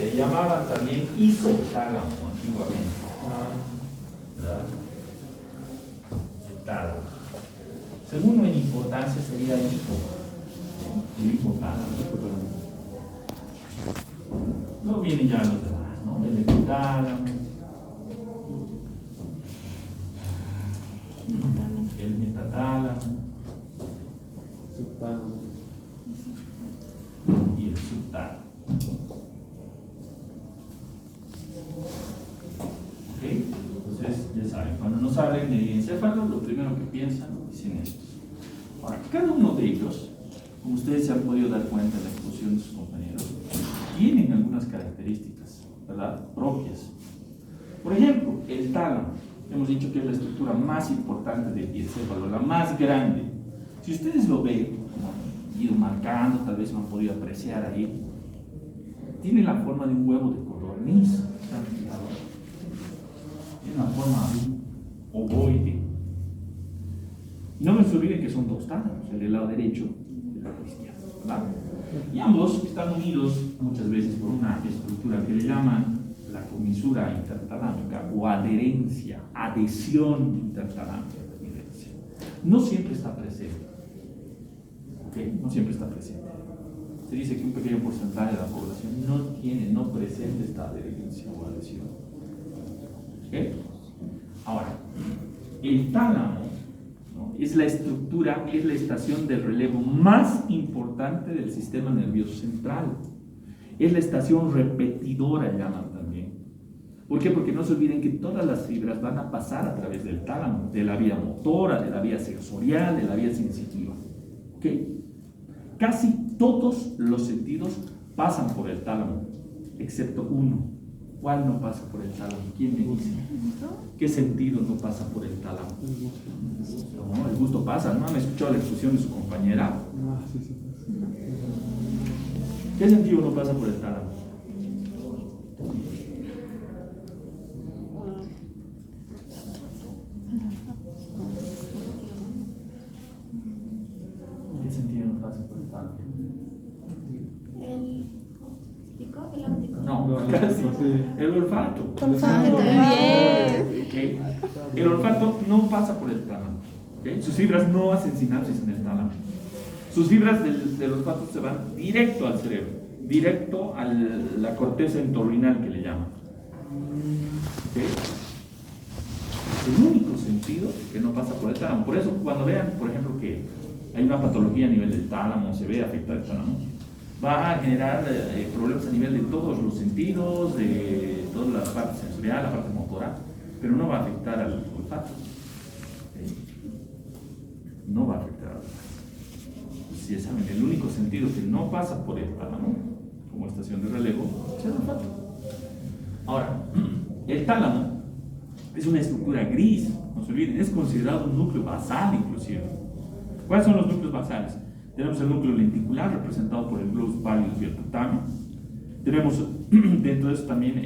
Se llamaban también isotálamo antiguamente, ¿verdad? El tálamo. Segundo en importancia sería el hipotálamo. Luego vienen ya los demás, ¿no? El epitálamo, el metatálamo y el subtálamo. ¿Ok? Entonces, ya saben, cuando nos hablen de encéfalo, lo primero que piensan dicen estos. Ahora, cada uno de ellos, como ustedes se han podido dar cuenta en la exposición de sus compañeros, tienen algunas características, ¿verdad?, propias. Por ejemplo, el tálamo. Hemos dicho que es la estructura más importante del encéfalo, la más grande. Si ustedes lo ven, como han ido marcando, tal vez lo han podido apreciar ahí, tiene la forma de un huevo de codorniz. Tiene una forma ovoide. No me olviden que son dos tálamos, el del lado derecho y el lado izquierdo, ¿verdad? Y ambos están unidos muchas veces por una estructura que le llaman la comisura intertalámica o adherencia, adhesión intertalámica. No siempre está presente. ¿Okay? No siempre está presente. Se dice que un pequeño porcentaje de la población no presenta esta adherencia o adhesión. ¿Okay? Ahora, el tálamo, ¿no?, es la estructura, es la estación del relevo más importante del sistema nervioso central. Es la estación repetidora, llaman también. ¿Por qué? Porque no se olviden que todas las fibras van a pasar a través del tálamo, de la vía motora, de la vía sensorial, de la vía sensitiva. ¿Ok? Casi todos los sentidos pasan por el tálamo, excepto uno. ¿Cuál no pasa por el tálamo? ¿Quién me dice? ¿Qué sentido no pasa por el tálamo? No, el gusto pasa. ¿No han escuchado la exposición de su compañera? ¿Qué sentido no pasa por el tálamo? ¿Qué sentido no pasa por el tálamo? El óptico, el óptico. No, casi. El olfato. Bien. Okay. El olfato no pasa por el tálamo. ¿Okay? Sus fibras no hacen sinapsis en el tálamo. Sus fibras del olfato se van directo al cerebro, directo a la corteza entorrinal que le llaman. ¿Okay? El único sentido que no pasa por el tálamo. Por eso, cuando vean, por ejemplo, que hay una patología a nivel del tálamo, se ve afectado el tálamo, va a generar problemas a nivel de todos los sentidos, de toda la parte sensorial, la parte motora, pero no va a afectar al olfato. ¿Okay? No va a afectar al olfato. Si saben, el único sentido que no pasa por el tálamo como estación de relevo es el olfato. Ahora, el tálamo es una estructura gris, no se olviden, es considerado un núcleo basal inclusive. ¿Cuáles son los núcleos basales? Tenemos el núcleo lenticular representado por el globus pallidus y el putamen. Tenemos dentro de eso también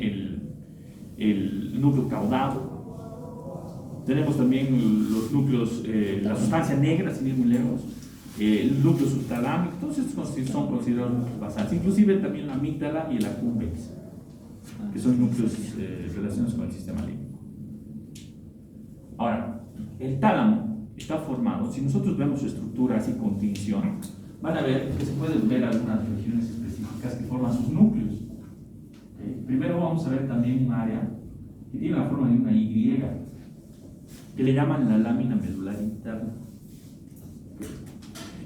el núcleo caudado. Tenemos también los núcleos, la sustancia negra, sin ir muy lejos, el núcleo subtalámico. Todos estos son considerados núcleos basales. Inclusive también la amígdala y el accumbens, que son núcleos relacionados con el sistema límbico. Ahora, el tálamo está formado, si nosotros vemos su estructura así con tinción, van a ver que se pueden ver algunas regiones específicas que forman sus núcleos. Primero vamos a ver también un área que tiene la forma de una Y, que le llaman la lámina medular interna.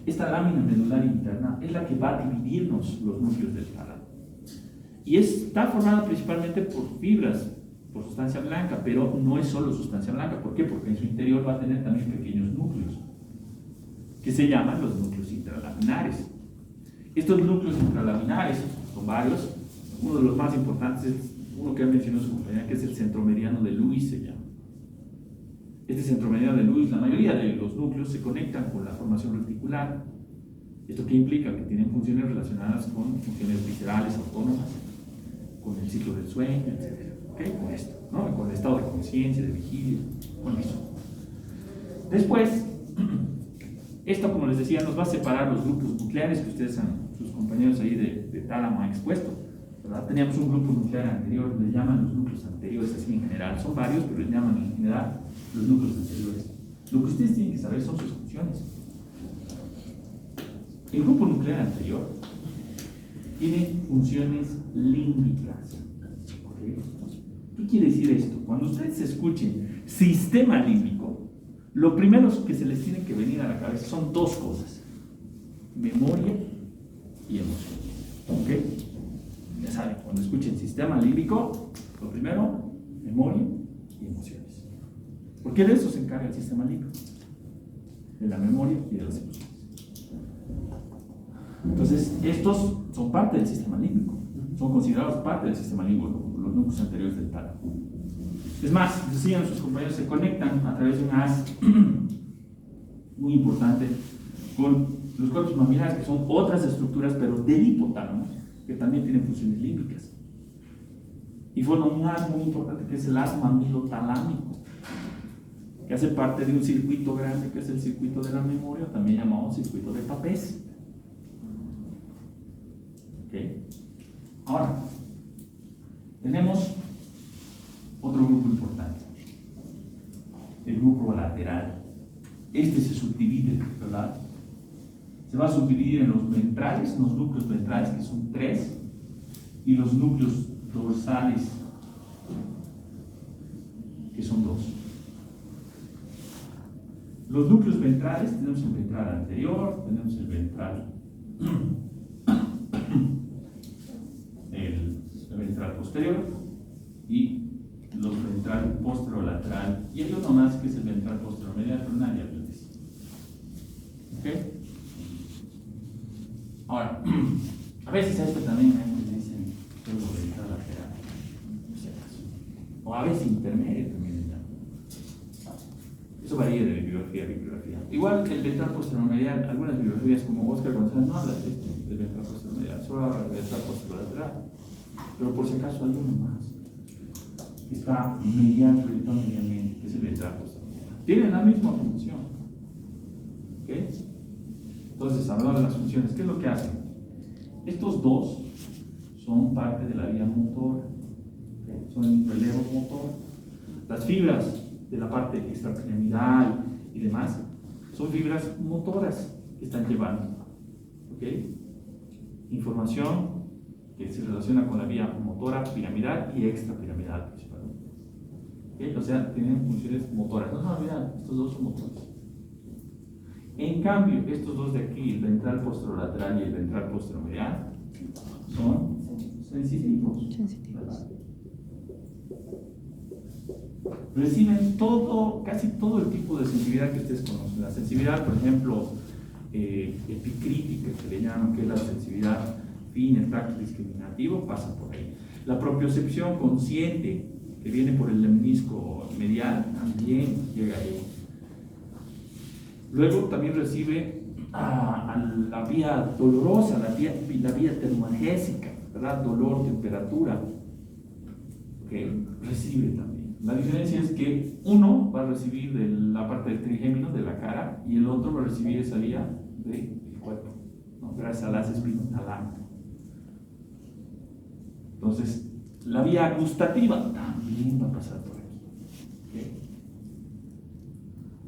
Esta lámina medular interna es la que va a dividirnos los núcleos del tálamo. Y está formada principalmente por fibras, por sustancia blanca, pero no es solo sustancia blanca. ¿Por qué? Porque en su interior va a tener también pequeños núcleos, que se llaman los núcleos intralaminares. Estos núcleos intralaminares son varios. Uno de los más importantes es uno que ha mencionado su compañera, que es el centromeridiano de Lewis, se llama. Este centromeridiano de Lewis, la mayoría de los núcleos se conectan con la formación reticular. ¿Esto qué implica? Que tienen funciones relacionadas con funciones viscerales autónomas, con el ciclo del sueño, etc. ¿Okay? Con esto, ¿no? Con el estado de conciencia, de vigilia, con eso. Después, esto, como les decía, nos va a separar los grupos nucleares que ustedes sus compañeros ahí de tálamo han expuesto. ¿verdad? Teníamos un grupo nuclear anterior, le llaman los núcleos anteriores, así en general, son varios, pero les llaman en general los núcleos anteriores. Lo que ustedes tienen que saber son sus funciones. El grupo nuclear anterior tiene funciones límbicas. ¿Okay? ¿Qué quiere decir esto? Cuando ustedes escuchen sistema límbico, lo primero que se les tiene que venir a la cabeza son dos cosas: memoria y emoción. ¿Ok? Ya saben, cuando escuchen sistema límbico, lo primero, memoria y emociones. Porque de eso se encarga el sistema límbico, de la memoria y de las emociones. Entonces, estos son parte del sistema límbico, son considerados parte del sistema límbico, los núcleos anteriores del tálamo. Es más, decían sus compañeros, se conectan a través de un haz muy importante con los cuerpos mamilares, que son otras estructuras, pero del hipotálamo, que también tienen funciones límbicas. Y forman un haz muy importante que es el haz mamilotalámico, que hace parte de un circuito grande que es el circuito de la memoria, también llamado circuito de Papez. ¿Okay? Ahora, tenemos otro grupo importante, el grupo lateral. Este se subdivide, ¿verdad? Se va a subdividir en los ventrales, los núcleos ventrales, que son 3, y los núcleos dorsales, que son 2. Los núcleos ventrales, tenemos el ventral anterior, tenemos el ventral el ventral posterior y los ventral posterolateral, y hay uno más que es el ventral posteromedial, pero nadie habla de eso. ¿Ok? Ahora, a veces a esto también le dicen solo ventral lateral, no sé acaso, o a veces intermedio también le llaman. Eso varía de bibliografía a bibliografía. Igual el ventral posteromedial, algunas bibliografías como Oscar González no habla del ventral posteromedial, solo habla del ventral posterolateral. Pero por si acaso hay uno más que está medialmente, que es el ventral posteromedial. Tienen la misma función. ¿Ok? Entonces, hablando de las funciones, ¿qué es lo que hacen? Estos dos son parte de la vía motora. ¿Okay? Son el relevo motor. Las fibras de la parte extrapiramidal y demás son fibras motoras que están llevando, ¿ok? Información que se relaciona con la vía motora piramidal y extrapiramidal principalmente. ¿Okay? O sea, tienen funciones motoras. No, miren, estos dos son motores. En cambio, estos dos de aquí, el ventral posterolateral y el ventral posteromedial, son sensitivos. ¿Verdad? Reciben casi todo el tipo de sensibilidad que ustedes conocen. La sensibilidad, por ejemplo, epicrítica, que le llaman, que es la sensibilidad fin, el tracto discriminativo, pasa por ahí. La propiocepción consciente, que viene por el lemnisco medial, también llega ahí. Luego también recibe a la vía dolorosa, la vía termoagésica, ¿verdad? Dolor, temperatura, que recibe también. La diferencia es que uno va a recibir de la parte del trigémino, de la cara, y el otro va a recibir esa vía del cuerpo, ¿no? Gracias al haz espinotalámico. Entonces, la vía gustativa también va a pasar por aquí. ¿Okay?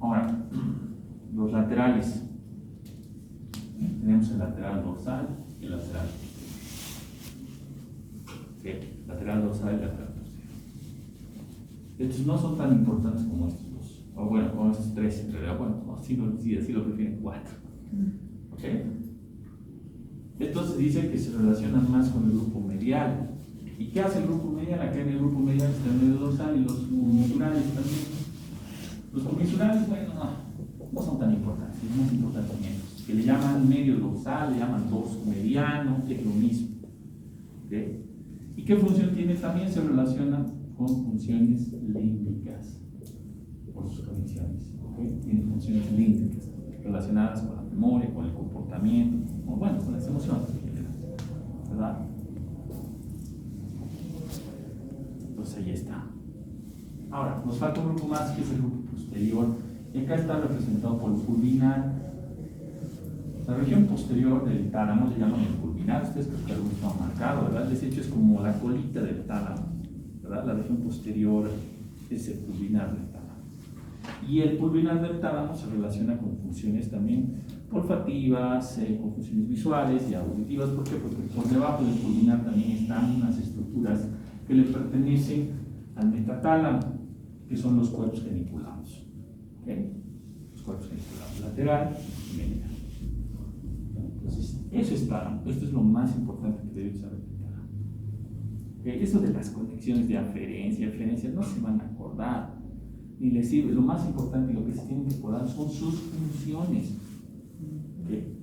Ahora, los laterales. Tenemos el lateral dorsal y el lateral posterior. ¿Okay? Lateral dorsal y lateral posterior. Estos no son tan importantes como estos dos, o bueno, como estos tres en realidad, bueno, así lo prefieren 4. ¿Ok? Entonces dice que se relacionan más con el grupo medial. ¿Y qué hace el grupo medial? Acá en el grupo medial está el medio dorsal y los comisurales también. Los comisurales, bueno, no son tan importantes, es más importante menos. Que le llaman medio dorsal, le llaman dorso mediano, es lo mismo. ¿Ok? ¿Y qué función tiene? También se relaciona con funciones límbicas por sus condiciones. ¿Okay? Tiene funciones límbicas relacionadas con la memoria, con el comportamiento, o bueno, con las emociones en general, ¿verdad? Entonces ahí está. Ahora, nos falta un grupo más que es el grupo posterior, y acá está representado por el pulvinar. La región posterior del tálamo le llaman el pulvinar, ustedes creo que lo han marcado, ¿verdad? De hecho es como colita del tálamo, ¿verdad? La región posterior es el pulvinar del tálamo. Y el pulvinar del tálamo se relaciona con funciones también olfativas, con funciones visuales y auditivas. ¿Por qué? Porque por debajo del pulvinar también están unas estructuras que le pertenecen al metatálamo, que son los cuerpos geniculados. ¿Okay? Los cuerpos geniculados lateral y medial. Entonces, eso es tálamo. Esto es lo más importante que debes saber del tálamo. ¿Okay? Eso de las conexiones de aferencia, eferencia, no se van a acordar, ni les sirve. Lo más importante y lo que se tienen que acordar son sus funciones. ¿Okay?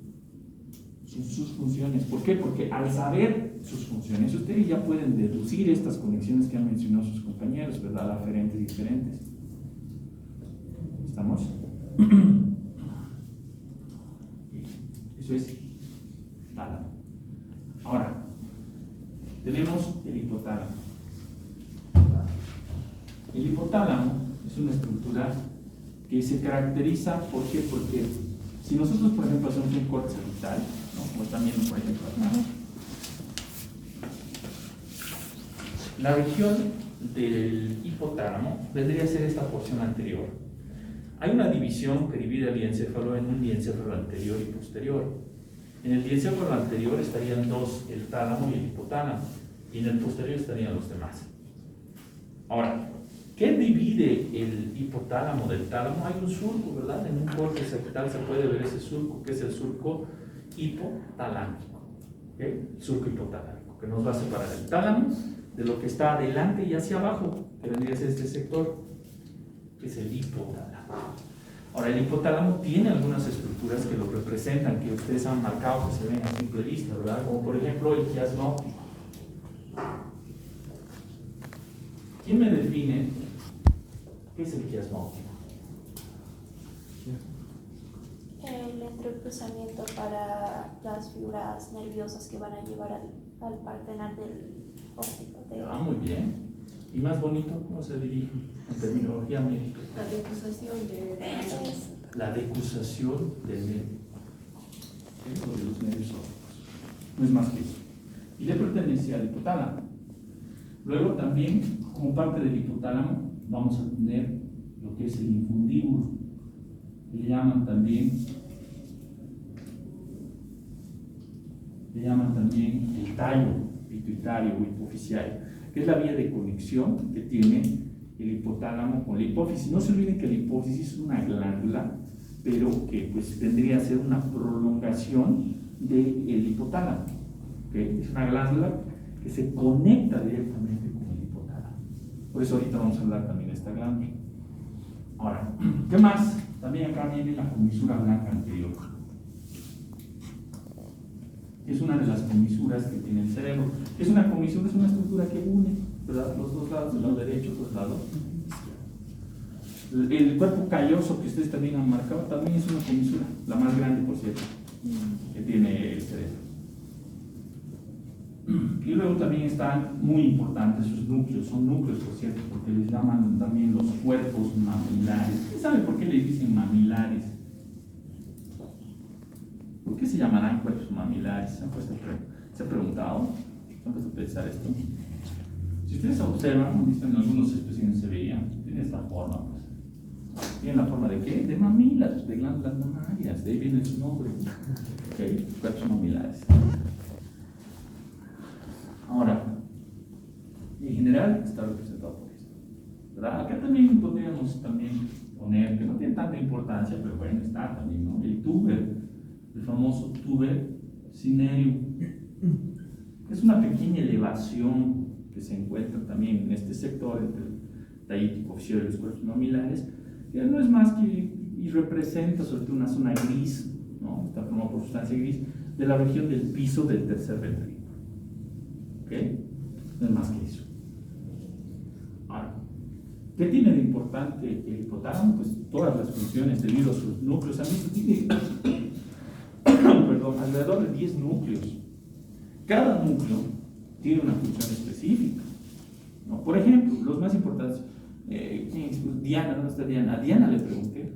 Son sus funciones. ¿Por qué? Porque al saber sus funciones, ustedes ya pueden deducir estas conexiones que han mencionado sus compañeros, ¿verdad? Aferentes y eferentes. ¿Estamos? Eso es tálamo. Ahora, tenemos el hipotálamo. El hipotálamo es una estructura que se caracteriza, ¿por qué? Porque si nosotros, por ejemplo, hacemos un corte cervical, ¿no? Como también, por ejemplo, acá, la región del hipotálamo vendría a ser esta porción anterior. Hay una división que divide el diencéfalo en un diencéfalo anterior y posterior. En el diencéfalo anterior estarían dos, el tálamo y el hipotálamo, y en el posterior estarían los demás. Ahora, ¿qué divide el hipotálamo del tálamo? Hay un surco, ¿verdad? En un corte septal se puede ver ese surco, que es el surco hipotalámico. ¿Okay? El surco hipotalámico, que nos va a separar el tálamo de lo que está adelante y hacia abajo, que vendría a ser este sector, que es el hipotálamo. Ahora, el hipotálamo tiene algunas estructuras que lo representan, que ustedes han marcado, que se ven a simple vista, ¿verdad? Como por ejemplo el quiasma óptico. ¿Quién me define qué es el quiasma óptico? El entrecruzamiento para las fibras nerviosas que van a llevar al partenal del óptico. Muy bien. ¿Y más bonito cómo se dirige en terminología médica? La decusación de... La decusación del nervio. Eso de los nervios ópticos. No es más que eso. Y le pertenece al hipotálamo. Luego también, como parte del hipotálamo, vamos a tener lo que es el infundíbulo. Le llaman también el tallo pituitario o hipofisiario, que es la vía de conexión que tiene el hipotálamo con la hipófisis. No se olviden que la hipófisis es una glándula, pero que pues vendría a ser una prolongación del hipotálamo. ¿Okay? Es una glándula que se conecta directamente con el hipotálamo. Por eso ahorita vamos a hablar también de esta glándula. Ahora, ¿qué más? También acá viene la comisura blanca anterior. Es una de las comisuras que tiene el cerebro. Es una comisura, es una estructura que une, ¿verdad? Los dos lados, el lado derecho, los lados izquierdo. El cuerpo calloso que ustedes también han marcado también es una comisura, la más grande, por cierto, que tiene el cerebro. Y luego también están muy importantes sus núcleos, son núcleos, por cierto, porque les llaman también los cuerpos mamilares. ¿Ustedes saben por qué les dicen mamilares? ¿Por qué se llamarán cuerpos mamilares? ¿Se han preguntado? ¿Se han puesto a pensar esto? Si ustedes observan, en algunos especímenes se veían, tiene esta forma, pues. ¿Tiene la forma de qué? De mamilas, de glándulas mamarias, de ahí viene su nombre. Okay, cuerpos mamilares. Ahora, en general está representado por esto, ¿verdad? Acá también podríamos poner, que no tiene tanta importancia, pero bueno, está también, ¿no? El túber, el famoso túber cinerio. Es una pequeña elevación que se encuentra también en este sector entre el tallo hipofisiario y los cuerpos mamilares, que no es más que y representa sobre todo una zona gris, ¿no? Está formada por sustancia gris de la región del piso del tercer ventrículo. ¿Ok? No es más que eso. Ahora, ¿qué tiene de importante el hipotálamo? Pues todas las funciones debido a sus núcleos. A mí se tiene alrededor de 10 núcleos. Cada núcleo tiene una función específica, ¿no? Por ejemplo, los más importantes, Diana, ¿dónde está Diana? A Diana le pregunté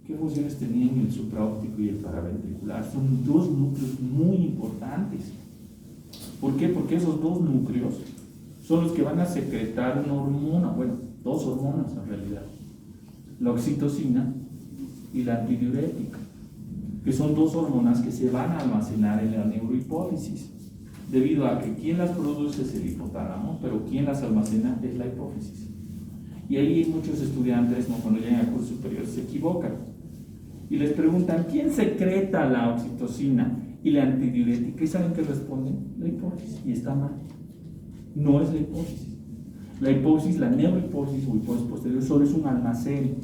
qué funciones tenían el supraóptico y el paraventricular. Son dos núcleos muy importantes. ¿Por qué? Porque esos dos núcleos son los que van a secretar una hormona, bueno, dos hormonas en realidad, la oxitocina y la antidiurética, que son dos hormonas que se van a almacenar en la neurohipófisis, debido a que quien las produce es el hipotálamo, pero quien las almacena es la hipófisis. Y ahí muchos estudiantes, ¿no?, cuando llegan a curso superior, se equivocan y les preguntan, ¿quién secreta la oxitocina y la antidiurética? ¿Y saben qué responden? La hipófisis. Y está mal. No es la hipófisis. La hipófisis, la neurohipófisis o hipófisis posterior, solo es un almacén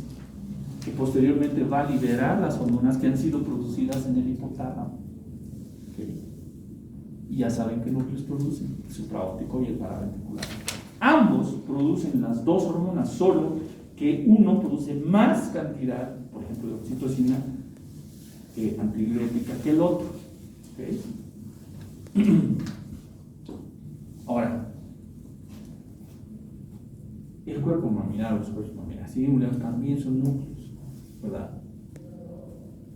que posteriormente va a liberar las hormonas que han sido producidas en el hipotálamo. ¿Okay? Y ya saben qué núcleos producen, el supraóptico y el paraventricular. Ambos producen las dos hormonas, solo que uno produce más cantidad, por ejemplo, de oxitocina antidiurética que el otro. ¿Okay? Ahora, el cuerpo mamilar o los cuerpos mamilares también son núcleos, ¿verdad?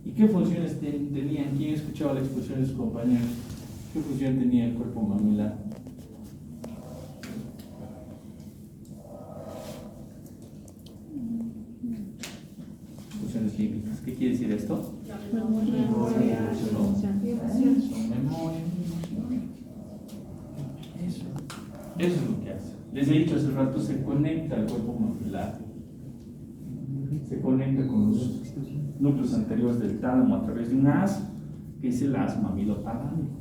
¿Y qué funciones tenían? ¿Quién escuchaba la exposición de sus compañeros? ¿Qué función tenía el cuerpo mamilar? Funciones químicas. ¿Qué quiere decir esto? Memoria. Memoria. Eso es lo que hace. Les he dicho hace rato, se conecta al cuerpo mamilar, se conecta con los núcleos anteriores del tálamo a través de un haz, que es el haz mamilotalámico.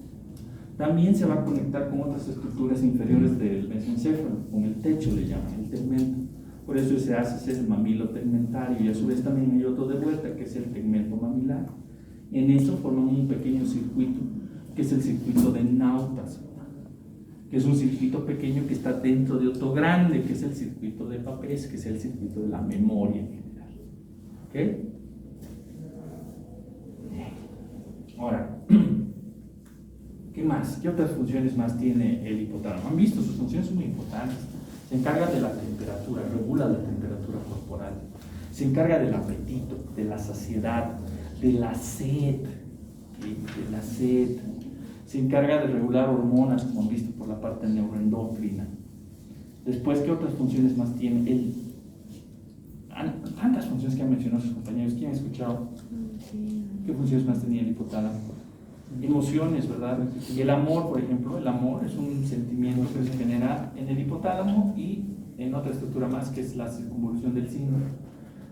También se va a conectar con otras estructuras inferiores del mesencéfalo, con el techo le llaman, el tegmento. Por eso ese haz es el mamilo tegmentario, y a su vez también hay otro de vuelta, que es el tegmento mamilar. En eso forman un pequeño circuito, que es el circuito de Nautas, que es un circuito pequeño que está dentro de otro grande, que es el circuito de Papez, que es el circuito de la memoria en general. ¿Ok? Ahora, ¿qué más? ¿Qué otras funciones más tiene el hipotálamo? Han visto, sus funciones son muy importantes. Se encarga de la temperatura, regula la temperatura corporal. Se encarga del apetito, de la saciedad, de la sed, ¿sí? De la sed. Se encarga de regular hormonas, como han visto, por la parte neuroendocrina. Después, ¿qué otras funciones más tiene? Tantas funciones que han mencionado sus compañeros. ¿Quién ha escuchado? ¿Qué funciones más tenía el hipotálamo? Emociones, ¿verdad? Y el amor, por ejemplo, el amor es un sentimiento que se genera en el hipotálamo y en otra estructura más, que es la circunvolución del signo.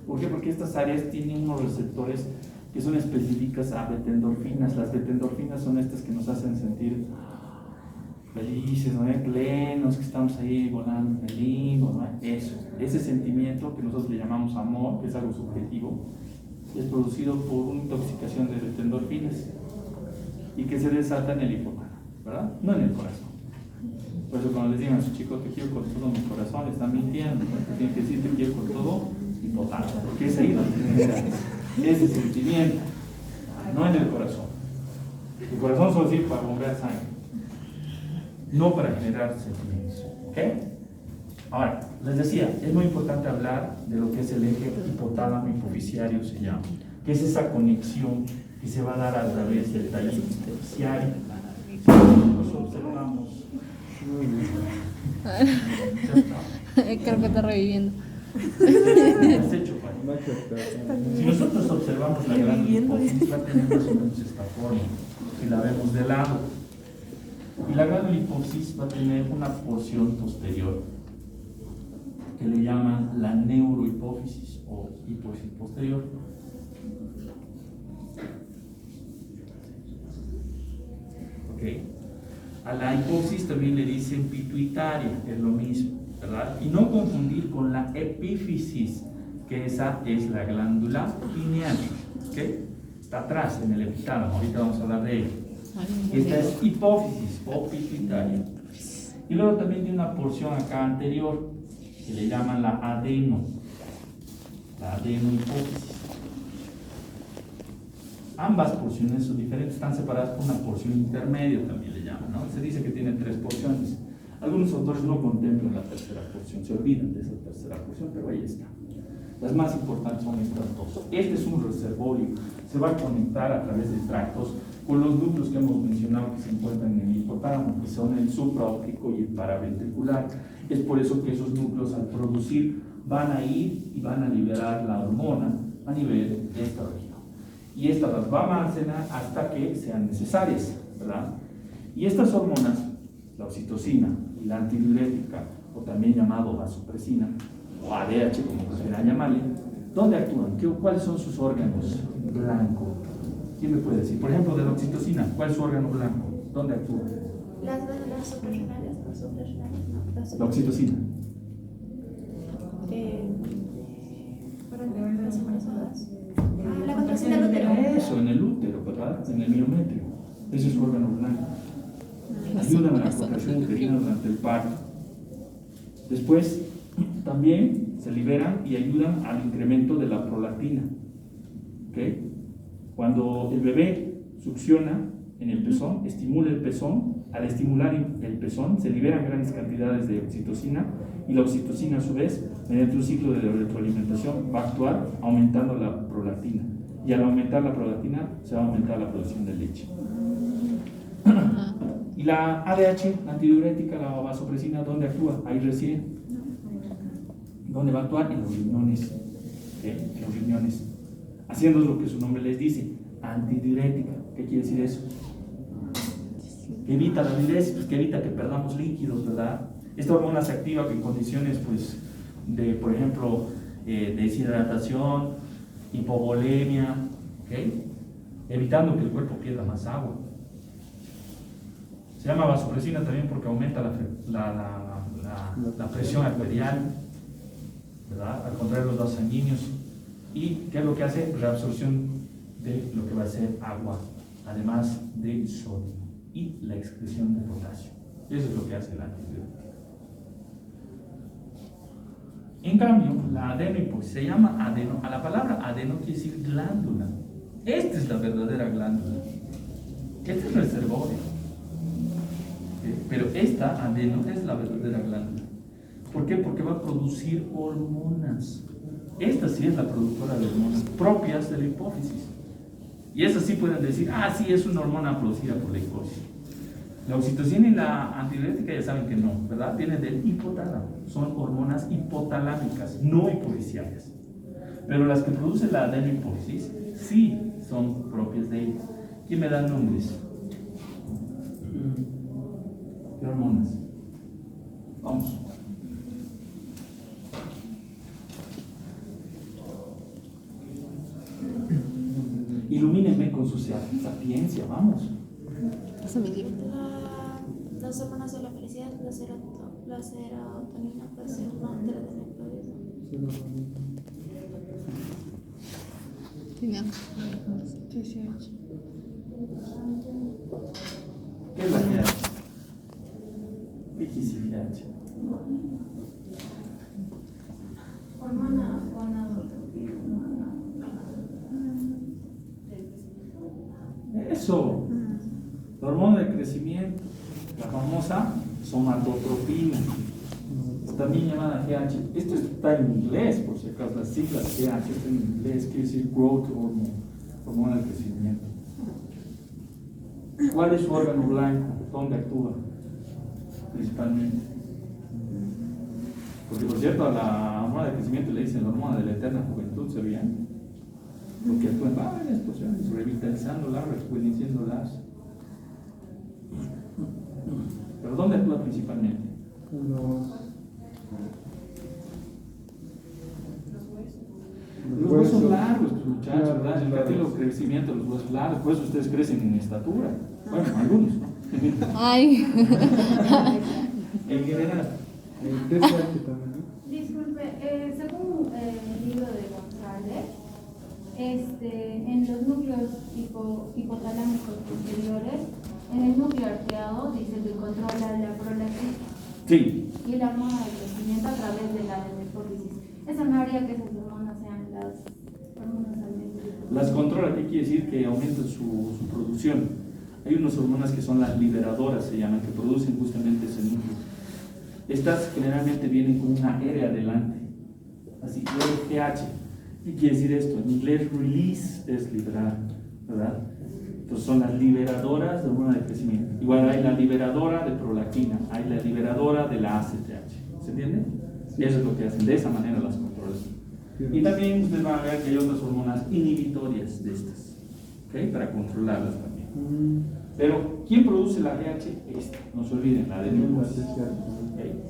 ¿Por qué? Porque estas áreas tienen unos receptores que son específicas a beta-endorfinas. Las beta-endorfinas son estas que nos hacen sentir felices, ¿no? Plenos, que estamos ahí volando en el limbo, ¿no? Eso, ese sentimiento que nosotros le llamamos amor, que es algo subjetivo, es producido por una intoxicación de beta-endorfinas y que se desata en el hipotálamo, ¿verdad? No en el corazón. Por eso cuando les digan a su chico te quiero con todo mi corazón, le están mintiendo, porque tienen que decir te quiero con todo hipotálamo, porque es ahí donde se genera ese sentimiento, no en el corazón. El corazón solo sirve para bombear sangre, no para generar sentimientos. ¿Ok? Ahora, les decía, es muy importante hablar de lo que es el eje hipotálamo hipoficiario, se llama, que es esa conexión que se va a dar a través del tallo hipoficiario. Nos observamos. Creo que está reviviendo. Has hecho, si nosotros observamos la glándula hipófisis, va a tener más o menos esta forma, si la vemos de lado. Y la glándula hipófisis va a tener una porción posterior que le llaman la neurohipófisis o hipófisis posterior. Okay. A la hipófisis también le dicen pituitaria, es lo mismo, ¿verdad? Y no confundir con la epífisis, que esa es la glándula pineal, ¿okay? Está atrás en el epitálamo, ahorita vamos a hablar de ella. Esta es hipófisis o pituitaria. Y luego también tiene una porción acá anterior que le llaman la adenohipófisis. Ambas porciones son diferentes, están separadas por una porción intermedia, también le llaman, ¿no? Se dice que tiene 3 porciones. Algunos autores no contemplan la tercera porción, se olvidan de esa tercera porción, pero ahí está. Las más importantes son estas dos. Este es un reservorio, se va a conectar a través de tractos con los núcleos que hemos mencionado que se encuentran en el hipotálamo, que son el supraóptico y el paraventricular. Es por eso que esos núcleos, al producir, van a ir y van a liberar la hormona a nivel de esta región. Y esta las va a almacenar hasta que sean necesarias, ¿verdad? Y estas hormonas, la oxitocina y la antidiurética, o también llamado vasopresina, o ADH, como prefieran llamarle, ¿dónde actúan? ¿Cuáles son sus órganos blancos? ¿Quién me puede decir? Por ejemplo, de la oxitocina, ¿cuál es su órgano blanco? ¿Dónde actúa? Las glándulas suprarrenales, no suprarrenales, no. La oxitocina. Para las embarazadas. La contracción del útero. Eso, en el útero, ¿verdad? En el miometrio. Ese es su órgano blanco. Ayudan a la contracción uterina durante el parto. Después, también se liberan y ayudan al incremento de la prolactina. ¿Ok? Cuando el bebé succiona en el pezón, estimula el pezón, al estimular el pezón se liberan grandes cantidades de oxitocina y la oxitocina a su vez, mediante un ciclo de retroalimentación, va a actuar aumentando la prolactina y al aumentar la prolactina se va a aumentar la producción de leche. Y la ADH, la antidiurética, la vasopresina, ¿dónde actúa? Ahí recién. ¿Dónde va a actuar? En los riñones. En los riñones. Haciendo lo que su nombre les dice, antidiurética. ¿Qué quiere decir eso? Que evita la diuresis, pues que evita que perdamos líquidos, ¿verdad? Esta hormona se activa en condiciones, pues, de, por ejemplo, deshidratación, hipovolemia, ¿okay? Evitando que el cuerpo pierda más agua. Se llama vasopresina también porque aumenta la presión arterial, ¿verdad? Al contrario de los vasos sanguíneos. ¿Y qué es lo que hace? Reabsorción de lo que va a ser agua, además de sodio y la excreción de potasio. Eso es lo que hace la antidiurética. En cambio, la adenohipófisis se llama adeno. A la palabra adeno quiere decir glándula. Esta es la verdadera glándula. Este es reservorio. Pero esta adeno es la verdadera glándula. ¿Por qué? Porque va a producir hormonas. Esta sí es la productora de hormonas propias de la hipófisis. Y esas sí pueden decir, sí, es una hormona producida por la hipófisis. La oxitocina y la antidiurética ya saben que no, ¿verdad? Vienen del hipotálamo. Son hormonas hipotalámicas, no hipofisiales. Pero las que produce la adenohipófisis sí son propias de ella. ¿Quién me da nombres? ¿Qué hormonas? Vamos. Ilumínenme con su sapiencia, vamos. Las hormonas de la felicidad, la serotonina, puede ser una de la ¿Qué es la GH? ¿Qué quisiera GH? Hormona. Eso, la hormona de crecimiento, la famosa somatotropina, también llamada GH. Esto está en inglés, por si acaso, las siglas GH están en inglés, quiere decir growth hormone, hormona de crecimiento. ¿Cuál es su órgano blanco? ¿Dónde actúa? Principalmente. Porque, por cierto, a la hormona de crecimiento le dicen la hormona de la eterna juventud, ¿sabían? Porque actúa en varias posiciones, revitalizándolas, rejuveneciéndolas. ¿Pero dónde actúa principalmente? Los huesos largos, muchachos, ¿verdad? El cartílago crecimiento de los huesos largos, por eso ustedes crecen en estatura. Bueno, algunos, ¿no? Ay. En general. El TSH también, ¿no? Disculpe, según el libro de González, en los núcleos hipotalámicos posteriores, en el núcleo arqueado dice que controla la prolactina Sí. y la hormona de crecimiento a través de la adenohipófisis. Eso no haría que esas hormonas sean las hormonas adenohipófisis. Las controla, ¿qué quiere decir? Que aumenta su producción. Hay unas hormonas que son las liberadoras, se llaman, que producen justamente ese núcleo. Estas generalmente vienen con una R adelante, así, RGH. ¿Qué quiere decir esto? En inglés, release es liberar, ¿verdad? Entonces son las liberadoras de hormona de crecimiento. Igual hay la liberadora de prolactina, hay la liberadora de la ACTH. ¿Se entiende? Y eso es lo que hacen, de esa manera las controlan. Y también ustedes van a ver que hay otras hormonas inhibitorias de estas, ¿ok? Para controlarlas también. Pero, ¿quién produce la AGH? Esta, no se olviden, la de glucosa. ¿Okay?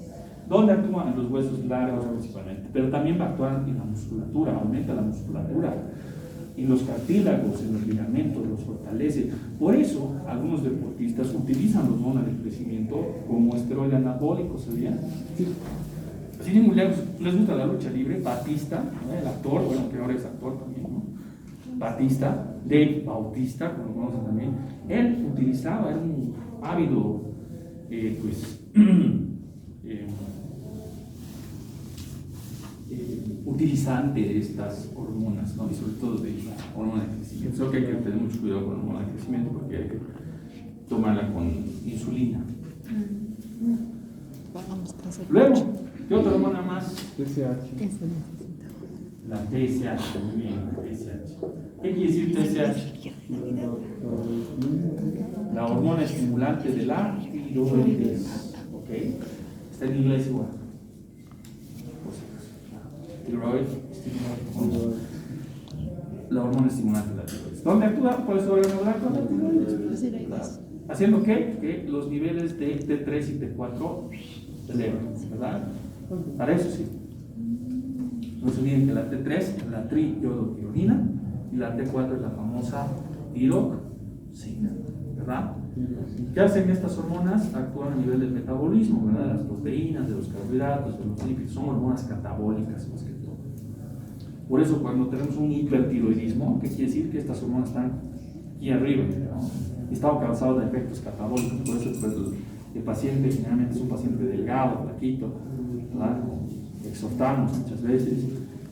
¿Dónde actúan? En los huesos largos principalmente, pero también va a actuar en la musculatura, aumenta la musculatura, en los cartílagos, en los ligamentos, los fortalece. Por eso, algunos deportistas utilizan los hormonas de crecimiento como esteroide anabólico, ¿sabían? Sí. Sin ir muy lejos, les gusta la lucha libre, Batista, ¿no? El actor, bueno, que ahora es actor también, ¿no? Batista, Dave Bautista, como lo conocen también, él utilizaba, era un ávido, utilizante de estas hormonas, ¿no? Y sobre todo de la hormona de crecimiento. Creo que hay que tener mucho cuidado con la hormona de crecimiento porque hay que tomarla con insulina. Luego, ¿qué otra hormona más? TSH. La TSH, muy bien, la TSH. ¿Qué quiere decir TSH? La hormona estimulante de la tiroides. ¿Ok? Está en inglés igual. Tiroid, la hormona estimulante de la tiroides. ¿Dónde actúa? Por eso regular con la tiroides. ¿Haciendo qué? Que los niveles de T3 y T4 se elevan, ¿verdad? Para eso sí. No se olviden que la T3 es la triiodotironina y la T4 es la famosa tiroxina, ¿verdad? ¿Qué hacen estas hormonas? Actúan a nivel del metabolismo, ¿verdad? De las proteínas, de los carbohidratos, de los lípidos, son hormonas catabólicas más que todo. Por eso cuando tenemos un hipertiroidismo, ¿qué quiere decir? Que estas hormonas están aquí arriba, ¿no? Y están causadas de efectos catabólicos, por eso pues, el paciente generalmente es un paciente delgado, flaquito, ¿verdad? Exhortamos muchas veces,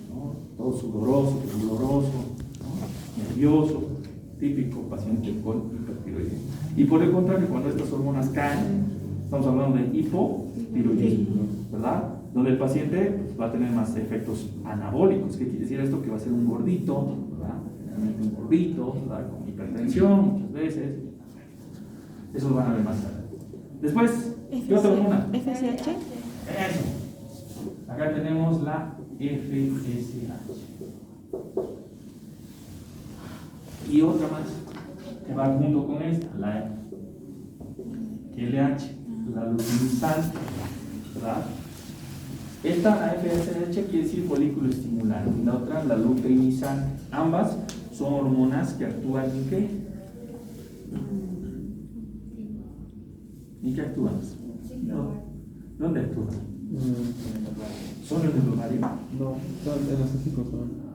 ¿no? Todo sudoroso, tembloroso, ¿no? Nervioso, típico paciente con hipertiroidismo. Y por el contrario, cuando estas hormonas caen, estamos hablando de hipotiroidismo, ¿verdad? Donde el paciente pues, va a tener más efectos anabólicos. ¿Qué quiere decir esto? Que va a ser un gordito, ¿verdad? Generalmente un gordito, ¿verdad? Con hipertensión muchas veces. Eso lo van a ver más tarde. Después, ¿qué otra hormona? FSH. Eso. Acá tenemos la FSH. Y otra más que va junto con esta, la LH, la luteinizante, ¿verdad? Esta, la FSH, quiere decir folículo estimulante, y la otra, la luteinizante. Ambas son hormonas que actúan en qué? ¿En qué actúan? ¿Dónde actúan? ¿Son en el ovario? No, en los testículos.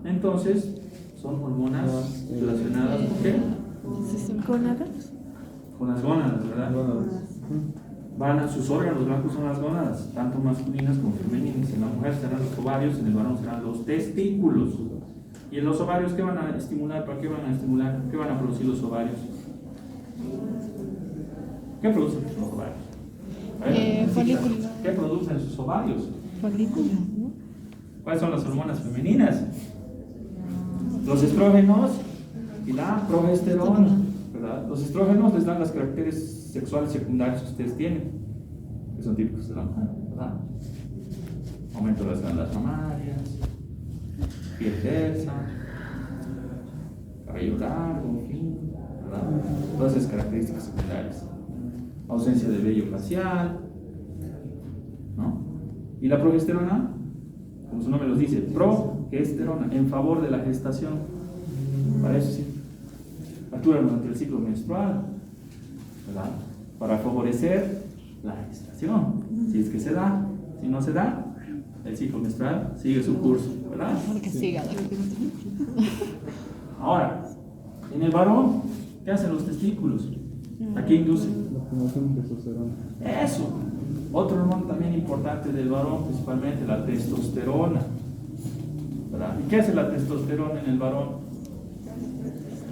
Entonces, son hormonas relacionadas con qué? ¿Gónadas? Con las gónadas, ¿verdad? Van a sus órganos blancos son las gónadas, tanto masculinas como femeninas. En la mujer serán los ovarios, en el varón serán los testículos. ¿Y en los ovarios qué van a estimular? ¿Para qué van a estimular? ¿Qué van a producir los ovarios? ¿Qué producen los ovarios? Folículos. ¿Qué producen sus ovarios? Folículos, ¿no? ¿Cuáles son las hormonas femeninas? Los estrógenos y la progesterona, ¿verdad? Los estrógenos les dan las caracteres sexuales secundarias que ustedes tienen, que son típicos de la mujer, ¿verdad? Aumento de las glándulas mamarias, piel tersa, cabello largo, fin, ¿verdad? Todas esas características secundarias. Ausencia de vello facial, ¿no? Y la progesterona, como su nombre los dice, progesterona, en favor de la gestación. Para eso sí. Actúa durante el ciclo menstrual, ¿verdad? Para favorecer la gestación. Si es que se da, si no se da, el ciclo menstrual sigue su curso, ¿verdad? Porque siga. Ahora, en el varón, ¿qué hacen los testículos? ¿A qué inducen? La formación de testosterona. Eso. Otro hormona también importante del varón, principalmente la testosterona, ¿verdad? ¿Y qué hace la testosterona en el varón?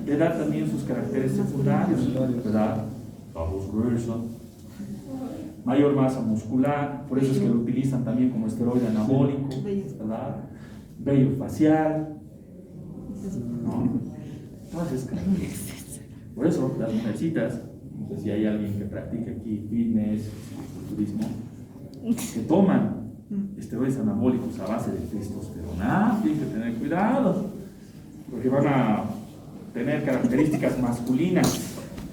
Le da también sus caracteres secundarios, ¿verdad? Voz gruesa, mayor masa muscular, por eso es que lo utilizan también como esteroide anabólico, ¿verdad? Vello facial, ¿no? Todas esas características. Por eso, las mujercitas, no sé si hay alguien que practique aquí fitness, turismo, que toman esteroides anabólicos a base de testosterona, tienen que tener cuidado, porque van a tener características masculinas,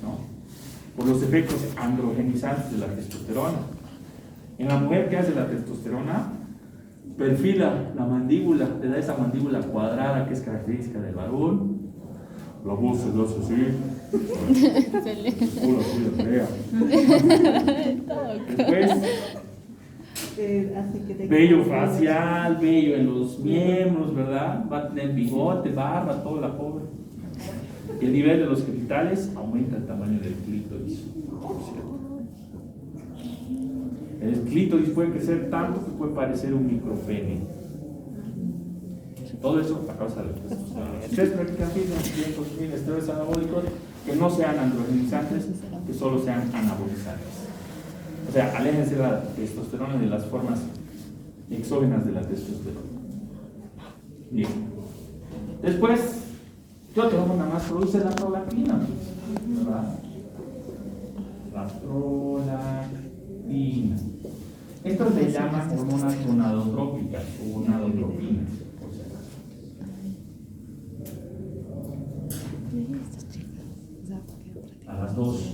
¿no? Por los efectos androgenizantes de la testosterona. En la mujer que hace la testosterona, perfila la mandíbula, le da esa mandíbula cuadrada que es característica del varón, la voz se lo hace así, culo así de fea. Después, vello facial, vello en los miembros, ¿verdad? Va a tener bigote, barba, toda la pobre. Y el nivel de los genitales aumenta el tamaño del clítoris, por cierto. El clítoris puede crecer tanto que puede parecer un micropene. Todo eso a causa de la testosterona. Ustedes practican fitness, tienen consumir esteroides anabólicos que no sean androgenizantes, que solo sean anabolizantes. O sea, aléjense de la testosterona y de las formas exógenas de la testosterona. Bien. Después, ¿qué otra hormona más produce la prolactina? ¿Verdad? La prolactina. Estas se llaman hormonas gonadotrópicas o gonadotropinas. A las dos.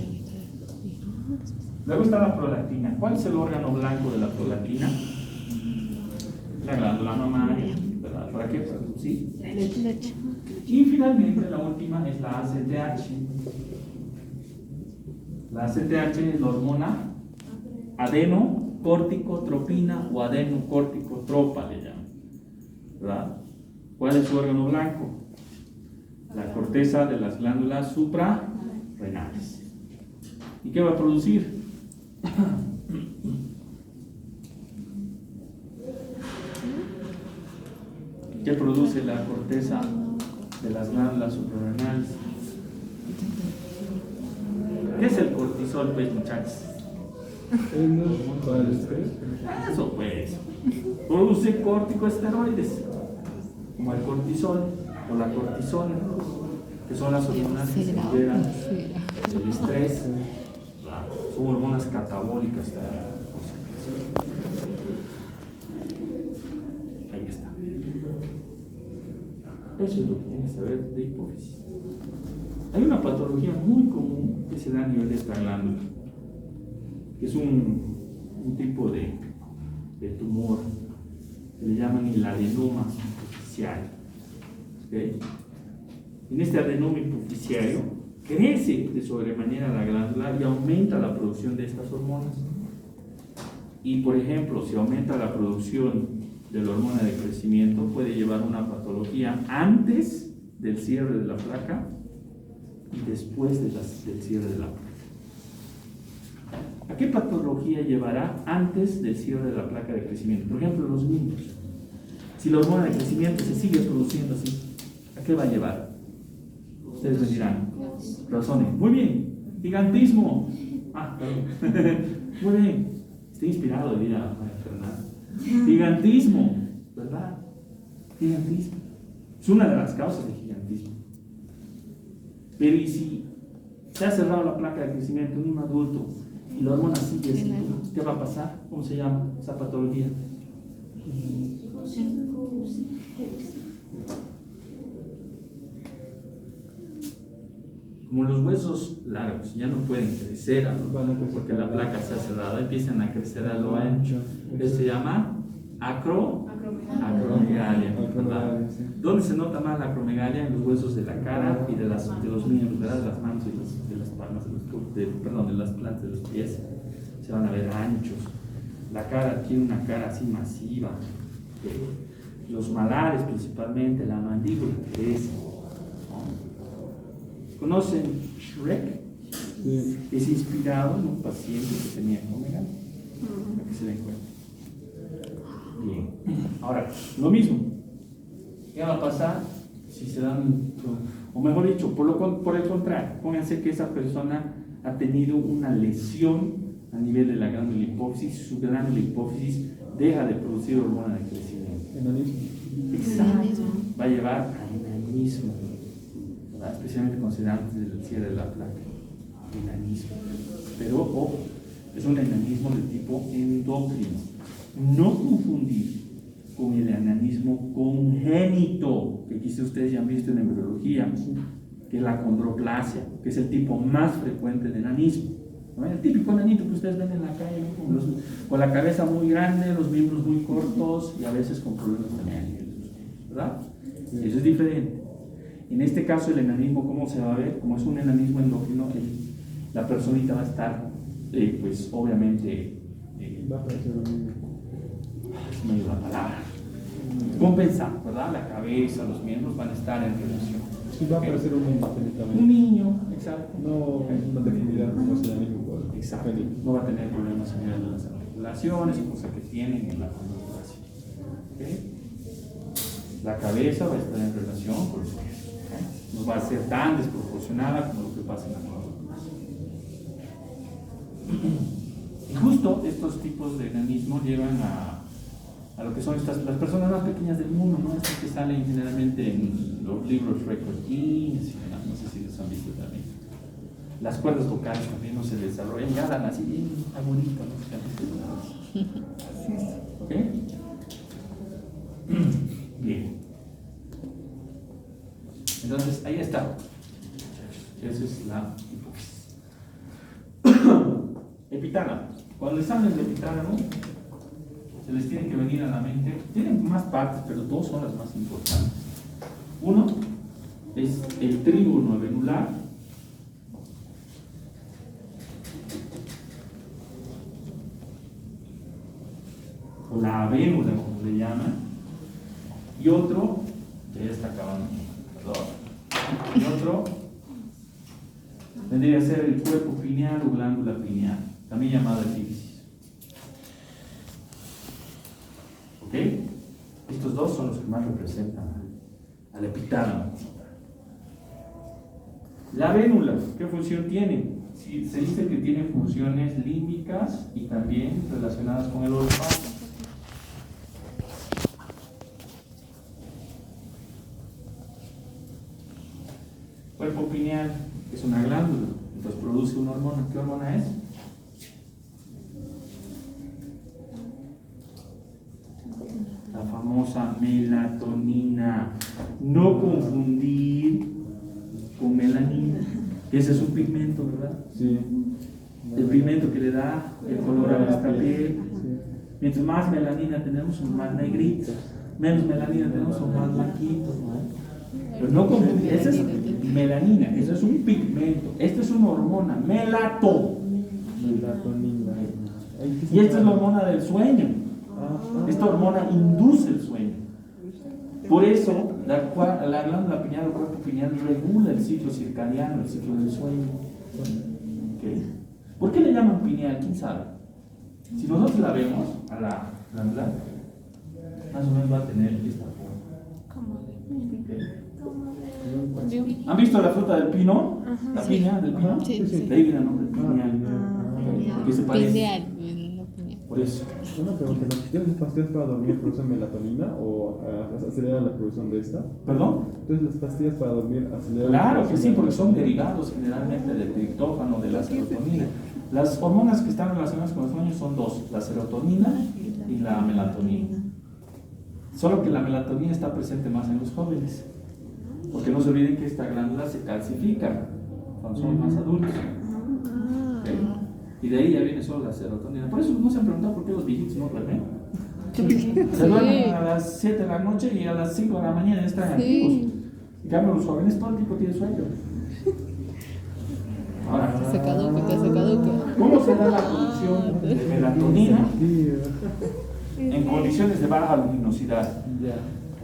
Luego está la prolactina. ¿Cuál es el órgano blanco de la prolactina? La glándula mamaria, ¿verdad? ¿Para qué? Para producir Leche. Y finalmente la última es la ACTH. La ACTH es la hormona adenocorticotropina o adenocorticotropa, le llaman, ¿verdad? ¿Cuál es su órgano blanco? La corteza de las glándulas suprarrenales. ¿Y qué va a producir? ¿Qué produce la corteza de las glándulas suprarrenales? ¿Qué es el cortisol, pues, muchachos? ¿No es para el estrés? Eso, pues. Produce corticosteroides, como el cortisol o la cortisona, que son las hormonas que se liberan del estrés. Son hormonas catabólicas. Ahí está. Eso es lo que tienes que saber de hipófisis. Hay una patología muy común que se da a nivel de esta glándula, que es un tipo de tumor que le llaman el adenoma hipoficiario. ¿Okay? En este adenoma hipoficiario crece de sobremanera la glándula y aumenta la producción de estas hormonas. Y por ejemplo, si aumenta la producción de la hormona de crecimiento, puede llevar una patología antes del cierre de la placa y después del cierre de la placa. ¿A qué patología llevará antes del cierre de la placa de crecimiento? Por ejemplo, los niños. Si la hormona de crecimiento se sigue produciendo así, ¿a qué va a llevar? Ustedes me dirán, razones. Muy bien, gigantismo. Perdón. Muy bien, estoy inspirado de ir a Fernanda. Gigantismo, ¿verdad? Gigantismo. Es una de las causas de gigantismo. Pero ¿y si se ha cerrado la placa de crecimiento en un adulto y la hormona sigue así? ¿Qué va a pasar? ¿Cómo se llama esa patología? Como los huesos largos ya no pueden crecer porque la placa está cerrada, empiezan a crecer a lo ancho. Eso se llama acromegalia. ¿Dónde se nota más la acromegalia? En los huesos de la cara y de los miembros, ¿verdad? De las manos y de las palmas, de las plantas de los pies. Se van a ver anchos. La cara tiene una cara así masiva. Los malares principalmente, la mandíbula crece. ¿Conocen Shrek? Sí. Es inspirado en un paciente que tenía acromegalia. Para que se den cuenta. Bien. Ahora, lo mismo. ¿Qué va a pasar si se dan, o mejor dicho, por el contrario, pónganse que esa persona ha tenido una lesión a nivel de la glándula hipófisis, su glándula hipófisis deja de producir hormona de crecimiento. Enanismo. Exacto. Va a llevar a enanismo. ¿verdad? Especialmente considerando el cierre de la placa, enanismo. Pero ojo, es un enanismo de tipo endocrino. No confundir con el enanismo congénito, que quizás ustedes ya han visto en embriología, que es la condroplasia, que es el tipo más frecuente de enanismo. ¿No? El típico enanito que ustedes ven en la calle, ¿no? Con la cabeza muy grande, los miembros muy cortos y a veces con problemas también, ¿verdad? Eso es diferente. En este caso, el enanismo, ¿cómo se va a ver? Como es un enanismo endocrino, la personita va a estar, pues obviamente, Va a parecer lo mismo. es medio la palabra, compensar, ¿verdad? La cabeza, los miembros van a estar en relación. Sí, va a parecer un niño Un técnicamente. niño, exacto. No es una deformidad como es el anillo. Exacto. No va a tener problemas a nivel de las articulaciones, cosa que tienen en la condroplasia. ¿Okay? La cabeza va a estar en relación con los pies. ¿Okay? No va a ser tan desproporcionada como lo que pasa en la condroplasia. Y justo estos tipos de enanismo llevan a lo que son las personas más pequeñas del mundo, ¿no? Estas que salen generalmente en los libros Record Guinness, no sé si los han visto también. Las cuerdas vocales también no se desarrollan, ya dan así bien aguditas, ¿no? ¿Ok? Bien. Entonces, ahí está. Esa es la hipófisis. Epitálamo. Cuando les hablen de epitálamo, se les tiene que venir a la mente. Tienen más partes, pero dos son las más importantes. Uno es el trígono venular. O la avénula, como le llaman. Y otro, ya está acabando. Y otro vendría a ser el cuerpo pineal o glándula pineal, también llamada epífisis. ¿Ok? Estos dos son los que más representan al epitálamo. La vénula, ¿qué función tiene? Sí, se dice que tiene funciones límbicas y también relacionadas con el olfato. Cuerpo pineal es una glándula, entonces produce una hormona. ¿Qué hormona es? La famosa melatonina. No confundir con melanina. Ese es un pigmento, ¿verdad? Sí. El pigmento que le da el color a nuestra piel. Mientras más melanina tenemos, son más negritos. Menos melanina tenemos, son más blanquitos, ¿no? Pero no confundir, esa es melanina, eso es un pigmento. Esta es una hormona, melatonina. Y esta es la hormona del sueño. Esta hormona induce el sueño. Por eso, la glándula pineal o cuerpo pineal regula el ciclo circadiano, el ciclo del sueño. ¿Okay? ¿Por qué le llaman pineal? ¿Quién sabe? Si nosotros la vemos a la glándula, más o menos va a tener esta forma. ¿Okay? ¿Han visto la fruta del pino? La piña del pino. Sí, sí. De ahí viene el nombre pineal. Porque se parece. Pineal, no pineal. Por eso. Una pregunta, ¿no? ¿Tienes las pastillas para dormir producen melatonina o aceleran la producción de esta? ¿Perdón? Entonces las pastillas para dormir aceleran Claro la que sí, porque son derivados generalmente del triptófano, de la serotonina. Las hormonas que están relacionadas con el sueño son dos, la serotonina y la melatonina. Solo que la melatonina está presente más en los jóvenes, porque no se olviden que esta glándula se calcifica cuando son más adultos. ¿Okay? Y de ahí ya viene solo la serotonina. Por eso no se han preguntado por qué los viejitos no duermen. Se duermen a las 7 de la noche y a las 5 de la mañana están activos. En cambio, los jóvenes todo el tiempo tienen sueño. Ahora, Se caduca. ¿cómo se da la producción de melatonina en condiciones de baja luminosidad?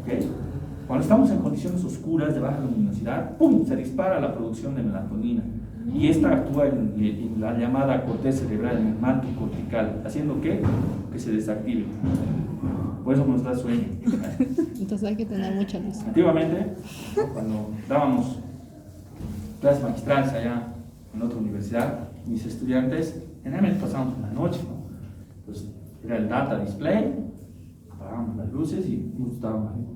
¿Okay? Cuando estamos en condiciones oscuras de baja luminosidad, ¡pum!, se dispara la producción de melatonina. Y esta actúa en la llamada corteza cerebral, en el manto cortical, haciendo que se desactive. Por eso nos da sueño. Entonces hay que tener mucha luz. Antiguamente, cuando dábamos clases magistrales allá en otra universidad, mis estudiantes generalmente pasábamos la noche, ¿no? Pues era el data display, apagábamos las luces y nos estábamos ahí.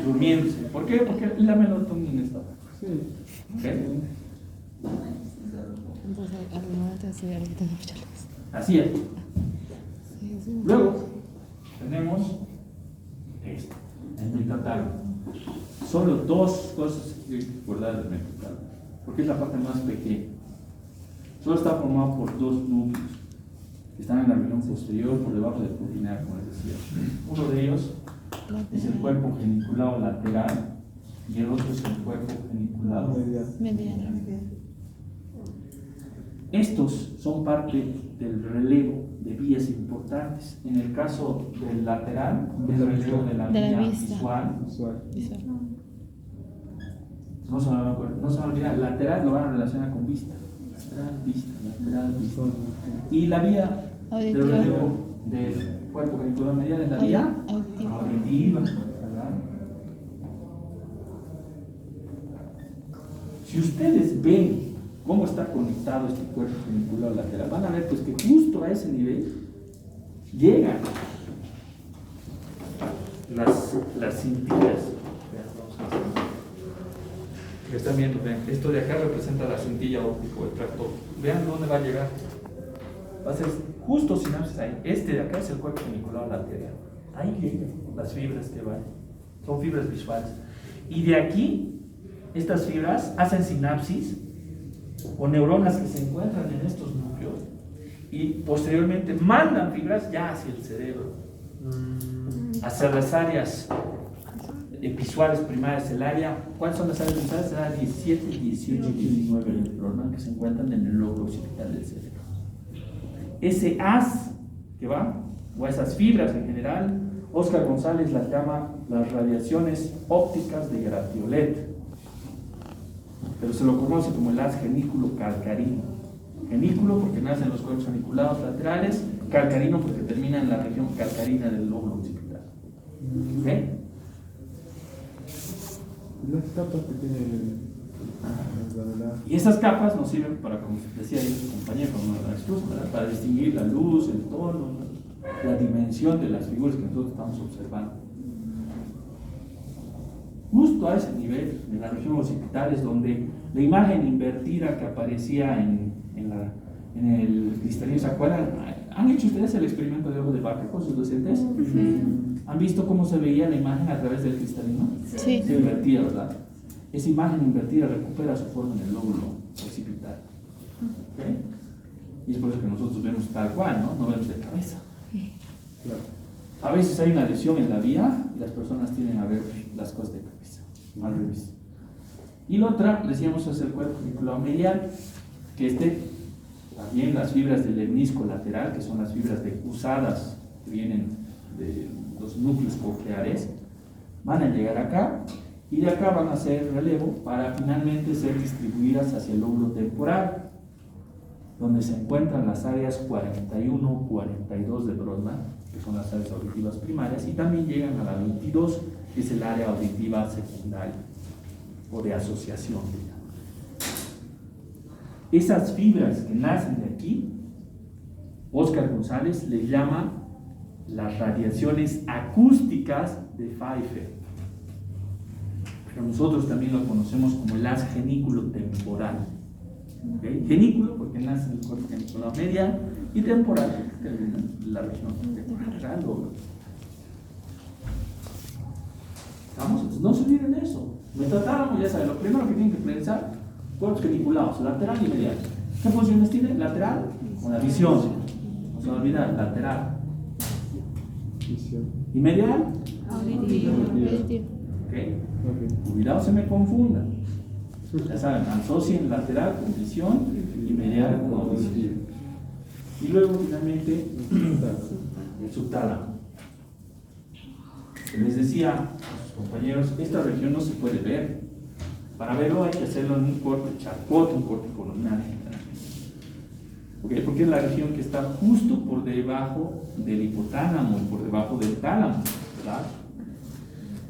Durmiéndose. ¿Por qué? Porque la melatonina está baja. Sí. ¿Ok? Entonces, al momento de estudiar hay que tener mucha luz. Así es. Sí, sí. Luego tenemos esto, el metátalo. Solo dos cosas que hay que recordar del metátalo, porque es la parte más pequeña. Solo está formado por dos núcleos que están en la región posterior por debajo del pulvinar, como les decía. Uno de ellos es el cuerpo geniculado lateral y el otro es el cuerpo geniculado. Mediana. Estos son parte del relevo de vías importantes. En el caso del lateral, el relevo de la De la vía vista. visual. Visual. Visual. No se me olvida, lateral lo van a relacionar con vista. Lateral, vista, lateral, vista. Y la vía del Auditiva. relevo del cuerpo genicular medial es la vía Auditiva. auditiva. ¿Verdad? Si ustedes ven cómo está conectado este cuerpo genicular lateral, van a ver pues que justo a ese nivel llegan las cintillas. Que están viendo, vean, esto de acá representa la cintilla óptico del tractor. Vean dónde va a llegar. Va a ser justo sinapsis ahí. Este de acá es el cuerpo genicular lateral. Ahí llegan las fibras que van. Son fibras visuales. Y de aquí, estas fibras hacen sinapsis o neuronas que se encuentran en estos núcleos y posteriormente mandan fibras ya hacia el cerebro, hacia las áreas visuales primarias, el área, ¿cuáles son las áreas visuales? El área 17, 18 y 19 neuronas que se encuentran en el lóbulo occipital del cerebro. Ese haz que va, o esas fibras en general, Óscar González las llama las radiaciones ópticas de gratiolet, pero se lo conoce como el haz genículo calcarino. Genículo porque nace en los cuerpos geniculados laterales, calcarino porque termina en la región calcarina del lóbulo occipital. ¿Ok? Las capas que tiene Y esas capas nos sirven para, como decía ahí su compañero, para distinguir la luz, el tono, la dimensión de las figuras que nosotros estamos observando. Justo a ese nivel, en la región occipital, es donde la imagen invertida que aparecía en el cristalino, ¿se acuerdan? ¿Han hecho ustedes el experimento de ojo de vaca con sus docentes? Sí. ¿Han visto cómo se veía la imagen a través del cristalino? Sí. Se invertía, ¿verdad? Esa imagen invertida recupera su forma en el lóbulo occipital. ¿Ok? Y es por eso que nosotros vemos tal cual, ¿no? No vemos de cabeza. Claro. A veces hay una lesión en la vía y las personas tienden a ver las cosas de cabeza, al revés. Y la otra, decíamos, es el cuerpo geniculado medial, que también las fibras del lemnisco lateral, que son las fibras decusadas que vienen de los núcleos cocleares, van a llegar acá y de acá van a hacer relevo para finalmente ser distribuidas hacia el lóbulo temporal, donde se encuentran las áreas 41, 42 de Brodmann, que son las áreas auditivas primarias, y también llegan a la 22, que es el área auditiva secundaria o de asociación, digamos. Esas fibras que nacen de aquí, Óscar González les llama las radiaciones acústicas de Pfeiffer. Pero nosotros también lo conocemos como el haz genículo temporal. ¿Okay? Genículo porque nace en el cuerpo genicular medial y temporal porque termina en la región temporal. ¿Estamos? Entonces, no se olviden de eso. Metatálamo, ya saben, lo primero que tienen que pensar, cuerpos geniculados, lateral y medial. ¿Qué funciones tiene? Lateral, con la visión. No se olviden, lateral. Visión. ¿Y medial? Auditivo. ¿Ok? Cuidado, se me confundan. Ya saben, asocien lateral con visión y medial con audición. Y luego, finalmente, el subtálamo. Les decía a sus compañeros, esta región no se puede ver. Para verlo hay que hacerlo en un corte charcot, un corte columnar. ¿Okay? Porque es la región que está justo por debajo del hipotálamo, por debajo del tálamo, ¿verdad?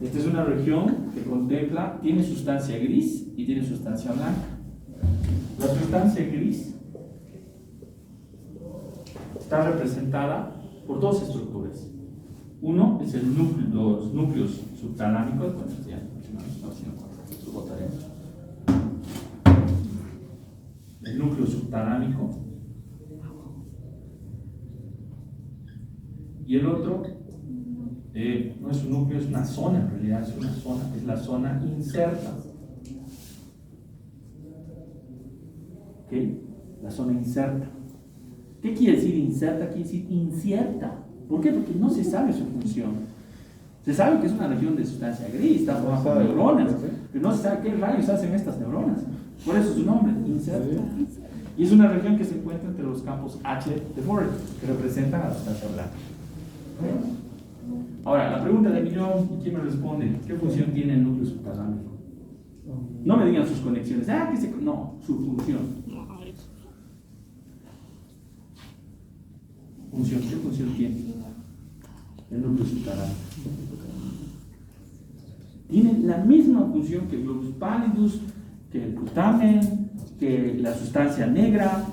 Esta es una región que contempla, tiene sustancia gris y tiene sustancia blanca. La sustancia gris está representada por dos estructuras. Uno es el núcleo, los núcleos subtalámicos. Bueno, ya no, si no, lo botaremos. El núcleo subtalámico. Y el otro no es un núcleo, es una zona, en realidad es una zona, es la zona inserta. ¿Ok? La zona inserta. ¿Qué quiere decir inserta? Quiere decir incierta. ¿Por qué? Porque no se sabe su función. Se sabe que es una región de sustancia gris, está formada por neuronas, pero no se sabe qué rayos hacen estas neuronas. Por eso su nombre, inserta. Y es una región que se encuentra entre los campos H de Forel, que representan a la sustancia blanca. Ahora, la pregunta de millón, ¿quién me responde? ¿Qué función tiene el núcleo subtalámico? No me digan sus conexiones, no, su función. ¿Qué función tiene el núcleo subtalámico? Tiene la misma función que el globus pallidus, que el glutamen, que la sustancia negra,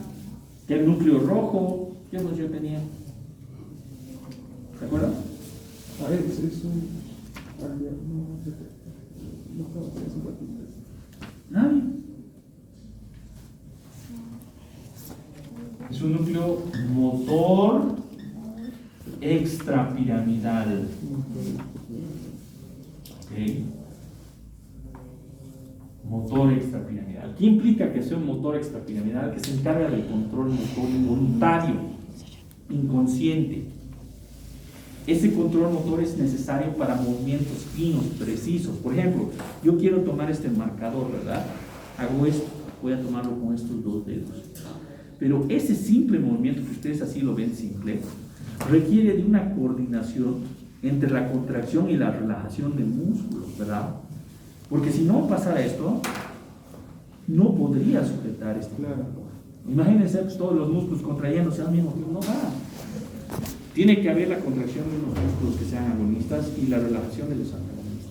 que el núcleo rojo. ¿Qué función tenía? ¿Se acuerdan? Es un... Nadie. Es un núcleo motor extrapiramidal. ¿Okay? Motor extrapiramidal. ¿Qué implica que sea un motor extrapiramidal? Que se encarga del control motor involuntario, inconsciente. Ese control motor es necesario para movimientos finos, precisos. Por ejemplo, yo quiero tomar este marcador, ¿verdad? Hago esto, voy a tomarlo con estos dos dedos. Pero ese simple movimiento, que ustedes así lo ven simple, requiere de una coordinación entre la contracción y la relajación de músculos, ¿verdad? Porque si no pasara esto, no podría sujetar esto. Imagínense pues, todos los músculos contrayéndose al mismo tiempo, no va. Tiene que haber la contracción de los músculos que sean agonistas y la relajación de los antagonistas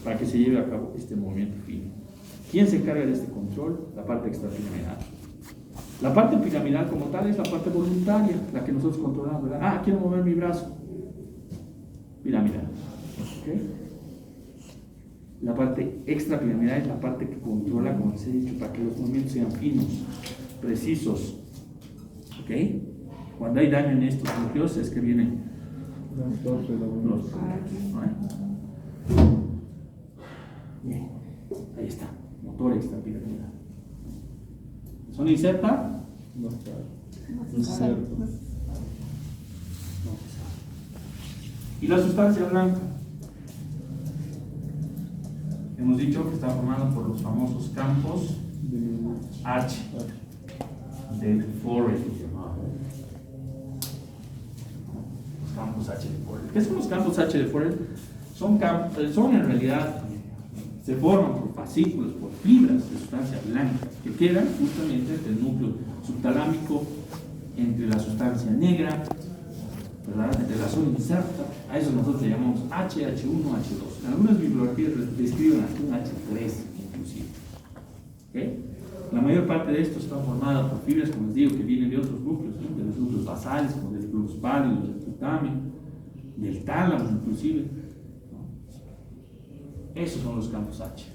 para que se lleve a cabo este movimiento fino. ¿Quién se encarga de este control? La parte extrapiramidal. La parte piramidal como tal es la parte voluntaria, la que nosotros controlamos, ¿verdad? Quiero mover mi brazo. Piramidal. ¿Okay? La parte extrapiramidal es la parte que controla, como les he dicho, para que los movimientos sean finos, precisos. ¿Ok? Cuando hay daño en estos núcleos es que vienen los bien, ahí está, motor extrapiramidal. ¿Son inserta? No está. Inserto. No. ¿Y la sustancia blanca? Hemos dicho que está formada por los famosos campos H de Forel. Los campos H de Forel. ¿Qué son los campos H de Forel? Son en realidad, se forman por fascículos, por fibras de sustancia blanca que quedan justamente entre el núcleo subtalámico, entre la sustancia negra, ¿verdad? Entre la zona inserta. A eso nosotros le llamamos H, H1, H2. En algunas bibliografías describen aquí un H3 inclusive. ¿Okay? La mayor parte de esto está formada por fibras, como les digo, que vienen de otros núcleos, ¿no? De los núcleos basales, como del globus pallidus, del glutamen, del tálamo inclusive. Esos son los campos H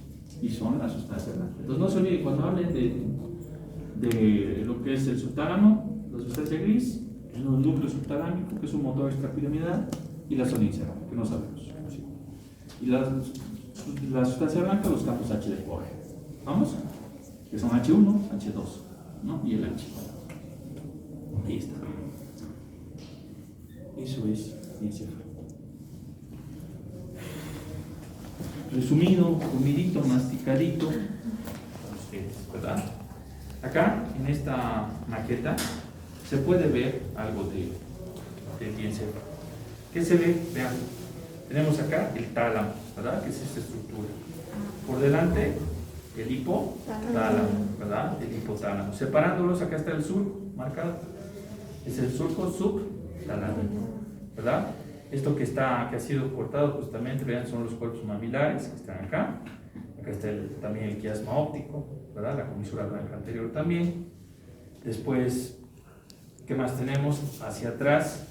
y son la sustancia blanca. Entonces no se olviden, cuando hablen de lo que es el subtálamo, la sustancia gris, el núcleo subtalámico, que es un motor extrapiramidal, y la zona inserta, que no sabemos. Y la sustancia blanca, los campos H de Forel. ¿Vamos? Que son H1, H2, ¿no? Y el H. Ahí está. Eso es ciencia. Resumido, comidito, masticadito, ustedes, ¿verdad? Acá, en esta maqueta, se puede ver algo de ciencia. ¿Qué se ve? Vean, tenemos acá el tálamo, ¿verdad? Que es esta estructura. Por delante, el hipotálamo, ¿verdad? El hipotálamo. Separándolos, acá está el surco marcado. Es el surco subtalámico, ¿verdad? Esto que ha sido cortado justamente, vean, son los cuerpos mamilares que están acá. Acá está también el quiasma óptico, ¿verdad? La comisura blanca anterior también. Después, ¿qué más tenemos? Hacia atrás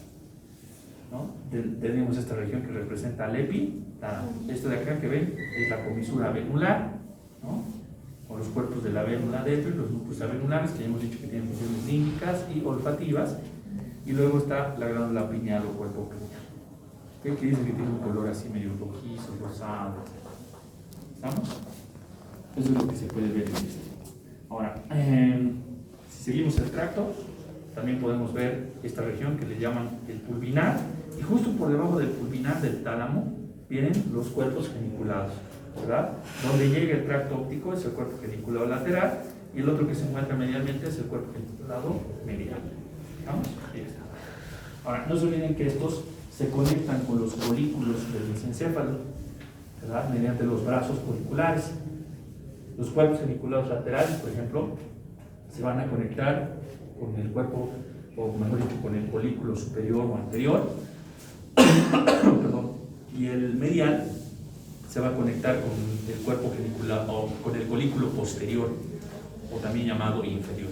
¿no? Tenemos esta región que representa al epitálamo. Esto de acá que ven es la comisura venular, ¿no? O los cuerpos de la vénula dentro y los núcleos avenulares, que ya hemos dicho que tienen funciones límbicas y olfativas. Y luego está la glándula pineal o cuerpo pineal, que dice que tiene un color así medio rojizo, rosado. ¿Estamos? Eso es lo que se puede ver en este. Ahora, si seguimos el tracto, también podemos ver esta región que le llaman el pulvinar, y justo por debajo del pulvinar del tálamo vienen los cuerpos geniculados, ¿verdad? Donde llega el tracto óptico es el cuerpo geniculado lateral, y el otro que se encuentra medialmente es el cuerpo geniculado medial. ¿Vamos? Ahí está. Ahora, no se olviden que estos se conectan con los folículos del mesencéfalo, ¿verdad? Mediante los brazos foliculares. Los cuerpos geniculados laterales, por ejemplo, se van a conectar con el cuerpo, o mejor dicho, con el folículo superior o anterior, perdón, y el medial se va a conectar con el cuerpo geniculado, o con el folículo posterior, o también llamado inferior,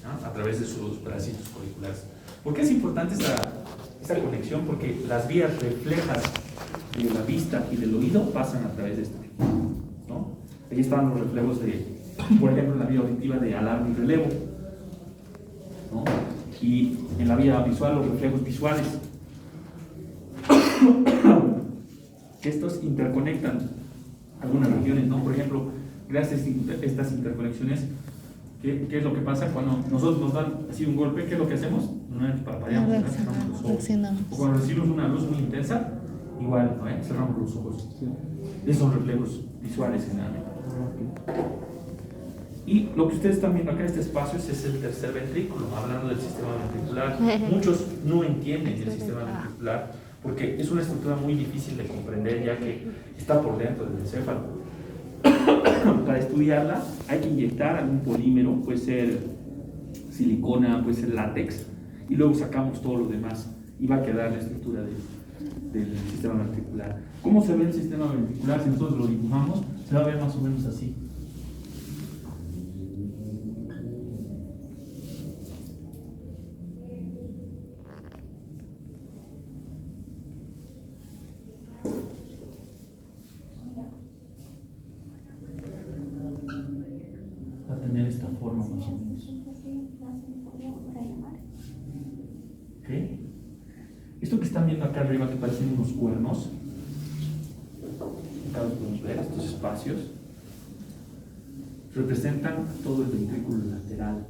¿no? A través de sus bracitos foliculares. ¿Por qué es importante esta conexión? Porque las vías reflejas de la vista y del oído pasan a través de esto, ¿no? Ahí están los reflejos de, por ejemplo, en la vía auditiva de alarma y relevo, ¿no? Y en la vía visual los reflejos visuales. Estos interconectan algunas regiones, ¿no? Por ejemplo, gracias a estas interconexiones, ¿qué es lo que pasa cuando nosotros nos dan así un golpe? ¿Qué es lo que hacemos? No parpadeamos, ¿verdad? Cerramos los ojos. Reaccionamos. O cuando recibimos una luz muy intensa, igual, ¿no? Cerramos los ojos. Esos son reflejos visuales generalmente. Y lo que ustedes están viendo acá, este espacio, ese es el tercer ventrículo, hablando del sistema ventricular. Muchos no entienden el sistema ventricular porque es una estructura muy difícil de comprender, ya que está por dentro del encéfalo. Para estudiarla hay que inyectar algún polímero, puede ser silicona, puede ser látex, y luego sacamos todo lo demás y va a quedar la estructura del sistema ventricular. ¿Cómo se ve el sistema ventricular? Si nosotros lo dibujamos, se va a ver más o menos así. Va a tener esta forma más o menos. ¿Ok? Esto que están viendo acá arriba, que parecen unos cuernos, acá lo podemos ver, estos espacios, representan todo el ventrículo lateral.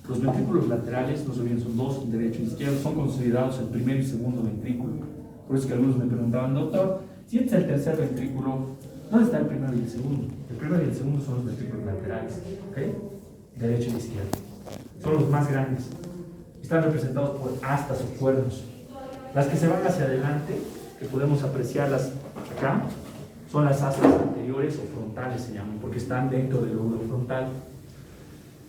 Los ventrículos laterales, no se olviden, son dos, derecho e izquierdo, son considerados el primer y segundo ventrículo. Por eso que algunos me preguntaban, doctor, si este es el tercer ventrículo, ¿dónde está el primero y el segundo? El primero y el segundo son los ventrículos laterales, ¿ok? Derecho e izquierdo. Son los más grandes. Están representados por astas o cuernos. Las que se van hacia adelante, que podemos apreciarlas acá, son las astas anteriores o frontales, se llaman, porque están dentro del lóbulo frontal.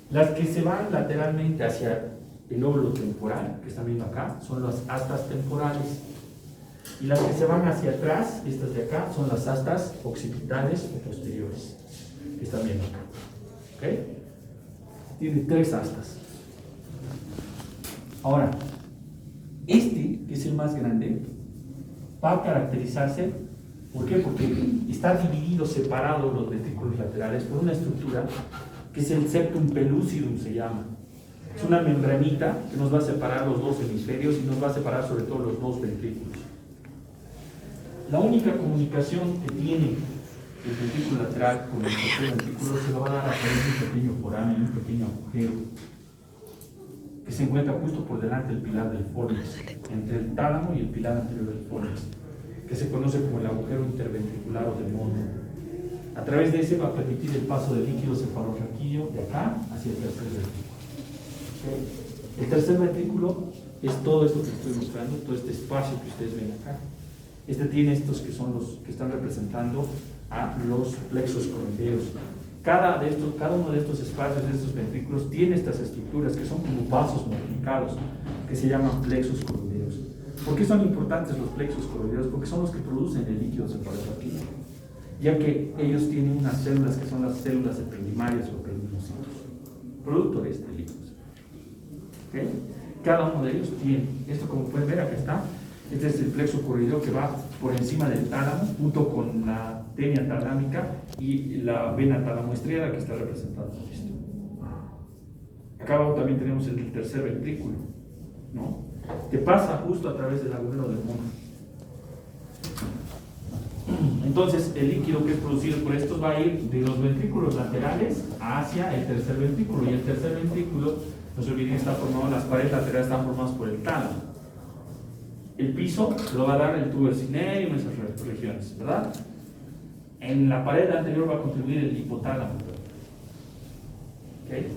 Las que se van lateralmente hacia el lóbulo temporal, que están viendo acá, son las astas temporales. Y las que se van hacia atrás, estas de acá, son las astas occipitales o posteriores, que están viendo acá. ¿Ok? Tiene tres astas. Ahora, este, que es el más grande, va a caracterizarse, ¿por qué? Porque está dividido, separado los ventrículos laterales por una estructura que es el septum pellucidum, se llama. Es una membranita que nos va a separar los dos hemisferios y nos va a separar sobre todo los dos ventrículos. La única comunicación que tiene el ventrículo lateral con el tercer ventrículo se lo va a dar a través de un pequeño foramen, un pequeño agujero, que se encuentra justo por delante del pilar del fornix, entre el tálamo y el pilar anterior del fornix, que se conoce como el agujero interventricular o del mono. A través de ese va a permitir el paso del líquido cefalorraquídeo de acá hacia el tercer ventrículo. El tercer ventrículo es todo esto que estoy mostrando, todo este espacio que ustedes ven acá. Este tiene estos que son los que están representando a los plexos coroideos. Cada uno de estos espacios, de estos ventrículos, tiene estas estructuras que son como vasos modificados, que se llaman plexos coroideos. ¿Por qué son importantes los plexos coroideos? Porque son los que producen el líquido cefalorraquídeo, ya que ellos tienen unas células que son las células ependimarias o ependimocitos, producto de este líquido. ¿Okay? Cada uno de ellos tiene, esto como pueden ver acá está, Este es el plexo corridorio que va por encima del tálamo, junto con la tenia talámica y la vena talamoestriada que está representada por esto. Acá abajo también tenemos el tercer ventrículo, ¿no? Que pasa justo a través del agujero del mono. Entonces, el líquido que es producido por estos va a ir de los ventrículos laterales hacia el tercer ventrículo. Y el tercer ventrículo, no se olviden, está formado, las paredes laterales están formadas por el tálamo. El piso lo va a dar el tubo cinereum, esas regiones, ¿verdad? En la pared anterior va a contribuir el hipotálamo. ¿Okay?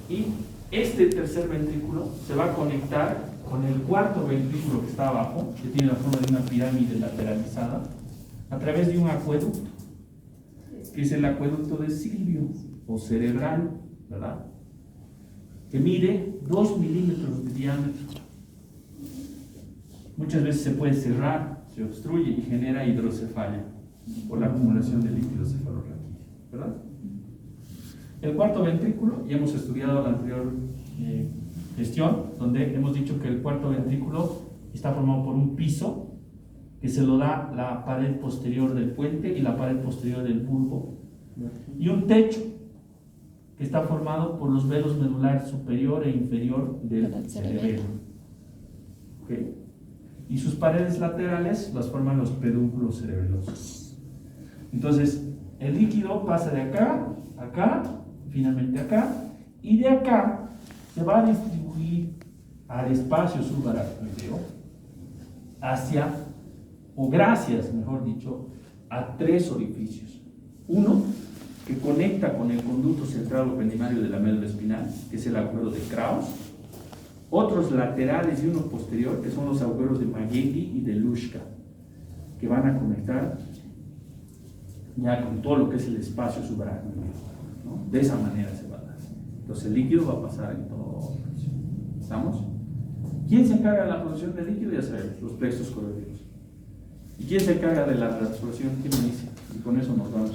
Y este tercer ventrículo se va a conectar con el cuarto ventrículo que está abajo, que tiene la forma de una pirámide lateralizada, a través de un acueducto, que es el acueducto de Silvio, o cerebral, ¿verdad? Que mide 2 milímetros de diámetro. Muchas veces se puede cerrar, se obstruye y genera hidrocefalia por la acumulación de líquido cefalorraquídeo, ¿verdad? El cuarto ventrículo, ya hemos estudiado la anterior gestión, donde hemos dicho que el cuarto ventrículo está formado por un piso que se lo da la pared posterior del puente y la pared posterior del bulbo, y un techo que está formado por los velos medulares superior e inferior del cerebelo. ¿Okay? Y sus paredes laterales las forman los pedúnculos cerebelosos. Entonces, el líquido pasa de acá, acá, finalmente acá, y de acá se va a distribuir al espacio subaracnoideo hacia, o gracias, mejor dicho, a 3 orificios. Uno, que conecta con el conducto central o pendimario de la médula espinal, que es el agujero de Krauss. Otros laterales y uno posterior, que son los agujeros de Magelli y de Luschka, que van a conectar ya con todo lo que es el espacio subaracnoideo, ¿no? De esa manera se va a dar. Entonces el líquido va a pasar en todo. ¿Estamos? ¿Quién se encarga de la producción del líquido? Ya sabemos, los plexos corridoreos. ¿Y quién se encarga de la reabsorción? ¿Quién me dice? Y con eso nos vamos.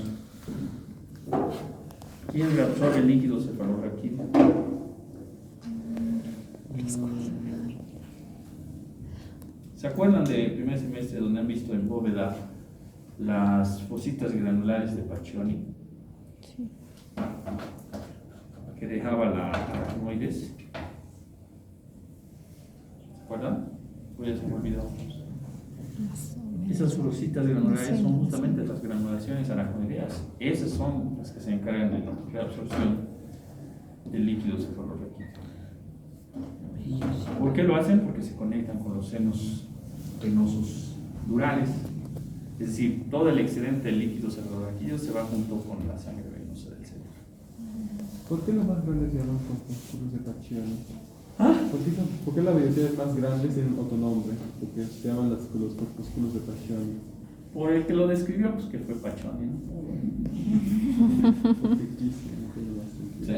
¿Quién reabsorbe el líquido cefalorraquídeo? ¿Se acuerdan del primer semestre donde han visto en bóveda las fositas granulares de Pacchioni? Sí. Que dejaba la aracnoides. ¿Se acuerdan? Pues ya se me olvidó. Esas fositas granulares son justamente las granulaciones aracnoideas. Esas son las que se encargan de la reabsorción del líquido cefalorraquídeo. ¿Por qué lo hacen? Porque se conectan con los senos venosos durales. Es decir, todo el excedente del líquido cefalorraquídeo se va junto con la sangre venosa del cerebro. ¿Por qué los más grandes se llaman corpúsculos de Pacchioni? ¿Ah? ¿Por qué la biopsia más grande tiene otro nombre? Porque se llaman los corpúsculos de Pacchioni. Por el que lo describió, pues que fue Pacchioni, ¿no? Porque quise, no tiene más sentido. Sí.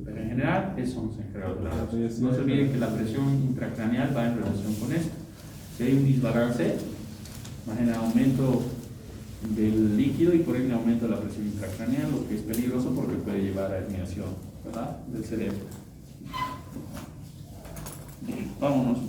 Pero en general, eso nos encarga de la reabsorción. No se olviden que la presión intracraneal va en relación con esto. Si hay un disbalance, va a generar aumento del líquido y por ende aumento de la presión intracraneal, lo que es peligroso porque puede llevar a herniación, ¿verdad?, del cerebro. Vámonos.